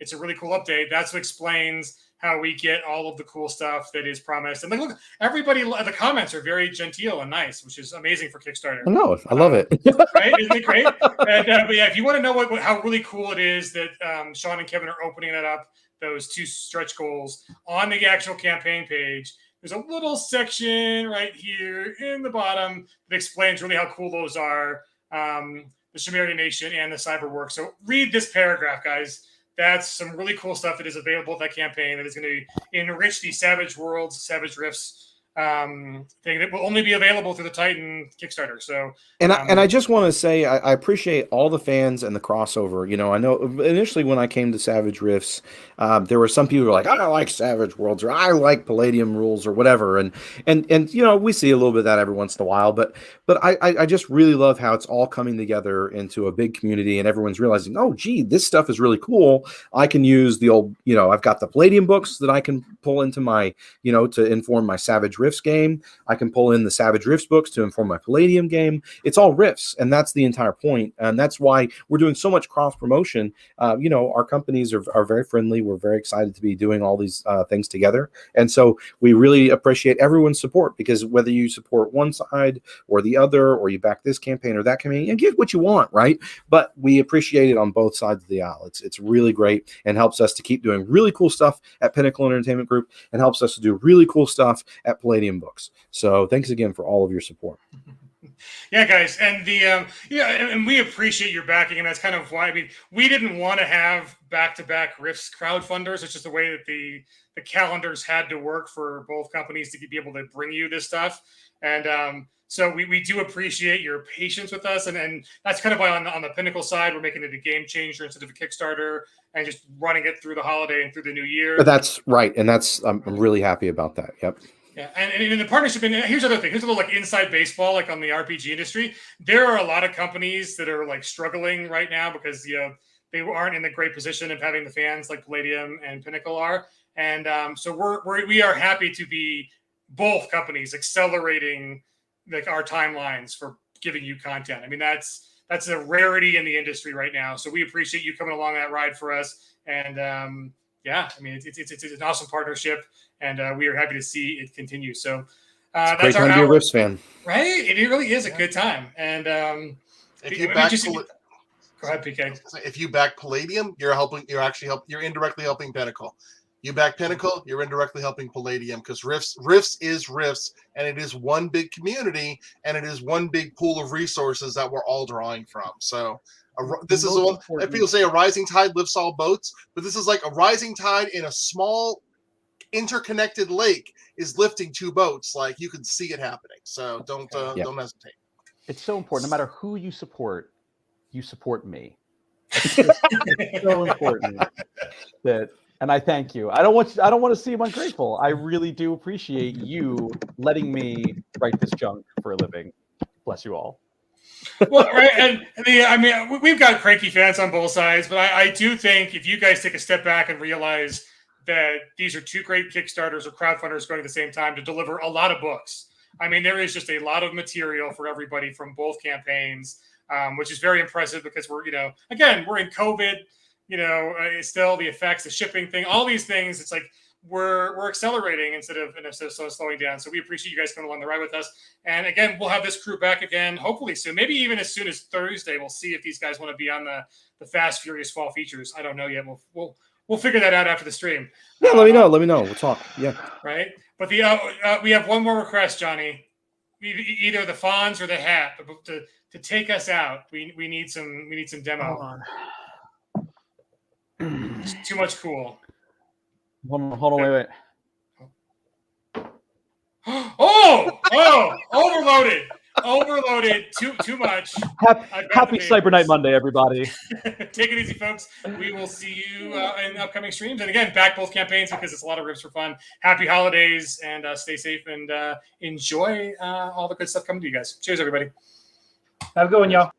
Speaker 1: It's a really cool update. That's what explains how we get all of the cool stuff that is promised. And look, everybody, the comments are very genteel and nice, which is amazing for Kickstarter.
Speaker 3: I know. I love it.
Speaker 1: Right? Isn't it great? And, but yeah, if you want to know how really cool it is that Sean and Kevin are opening that up, those 2 stretch goals on the actual campaign page, there's a little section right here in the bottom that explains really how cool those are, the Sumerian Nation and the Cyberwork. So read this paragraph, guys. That's some really cool stuff that is available at that campaign that is going to enrich the Savage Worlds, Savage Rifts thing that will only be available through the Titan Kickstarter. So
Speaker 3: And I just want to say I appreciate all the fans and the crossover. You know, I know initially when I came to Savage Rifts, there were some people who were like, I like Savage Worlds or I like Palladium rules or whatever. And you know, we see a little bit of that every once in a while, but I just really love how it's all coming together into a big community and everyone's realizing, oh, gee, this stuff is really cool. I can use the old, you know, I've got the Palladium books that I can pull into my, you know, to inform my Savage Rifts game. I can pull in the Savage Rifts books to inform my Palladium game. It's all Rifts, and that's the entire point. And that's why we're doing so much cross promotion. You know, our companies are very friendly. We're very excited to be doing all these things together. And so we really appreciate everyone's support, because whether you support one side or the other, or you back this campaign or that campaign, and get what you want, right? But we appreciate it on both sides of the aisle. It's really great and helps us to keep doing really cool stuff at Pinnacle Entertainment Group and helps us to do really cool stuff at Palladium Books. So thanks again for all of your support.
Speaker 1: Yeah, guys, and and we appreciate your backing, and that's kind of why we didn't want to have back-to-back Rifts crowdfunders. It's just the way that the calendars had to work for both companies to be able to bring you this stuff, and so we do appreciate your patience with us, and that's kind of why on the Pinnacle side we're making it a game changer instead of a Kickstarter, and just running it through the holiday and through the new year.
Speaker 3: But that's right, and I'm really happy about that. Yep.
Speaker 1: Yeah, and in the partnership, and here's the other thing. Here's a little like inside baseball, like on the RPG industry. There are a lot of companies that are like struggling right now because they aren't in the great position of having the fans like Palladium and Pinnacle are, and so we are happy to be both companies accelerating like our timelines for giving you content. I mean that's a rarity in the industry right now. So we appreciate you coming along that ride for us, and yeah, I mean it's an awesome partnership, and we are happy to see it continue. So
Speaker 3: It's a
Speaker 1: that's
Speaker 3: great
Speaker 1: our
Speaker 3: time to be a
Speaker 1: hour,
Speaker 3: Rifts fan.
Speaker 1: right? It really is a good time, and
Speaker 5: If you back,
Speaker 1: go ahead, PK.
Speaker 5: If you back Palladium, you're indirectly helping Pinnacle. You back Pinnacle, you're indirectly helping Palladium because Rifts is Rifts, and it is one big community, and it is one big pool of resources that we're all drawing from. So this is one. People say a rising tide lifts all boats, but this is like a rising tide in a small interconnected lake is lifting two boats. Like you can see it happening. So don't hesitate.
Speaker 2: It's so important. No matter who you support me. It's so important that. And I thank you. I don't want to seem ungrateful. I really do appreciate you letting me write this junk for a living. Bless you all.
Speaker 1: Well, right, we've got cranky fans on both sides, but I do think if you guys take a step back and realize that these are two great Kickstarters or crowdfunders going at the same time to deliver a lot of books. I mean, there is just a lot of material for everybody from both campaigns, which is very impressive because we're in COVID. Still the effects, the shipping thing, all these things. It's like we're accelerating instead of slowing down. So we appreciate you guys coming along the ride with us. And again, we'll have this crew back again, hopefully soon. Maybe even as soon as Thursday. We'll see if these guys want to be on the Fast Furious Fall features. I don't know yet. We'll figure that out after the stream.
Speaker 3: Yeah, let me know. We'll talk. Yeah.
Speaker 1: Right. But we have one more request, Johnny. Either the Fonz or the hat to take us out. We need some demo.
Speaker 2: Hold on.
Speaker 1: It's too much cool.
Speaker 2: Hold on, wait.
Speaker 1: Oh, overloaded. Too much.
Speaker 2: Happy Cyber Night Monday, everybody.
Speaker 1: Take it easy, folks. We will see you in upcoming streams. And again, back both campaigns because it's a lot of ribs for fun. Happy holidays and stay safe and enjoy all the good stuff coming to you guys. Cheers, everybody.
Speaker 4: Have a good one, y'all.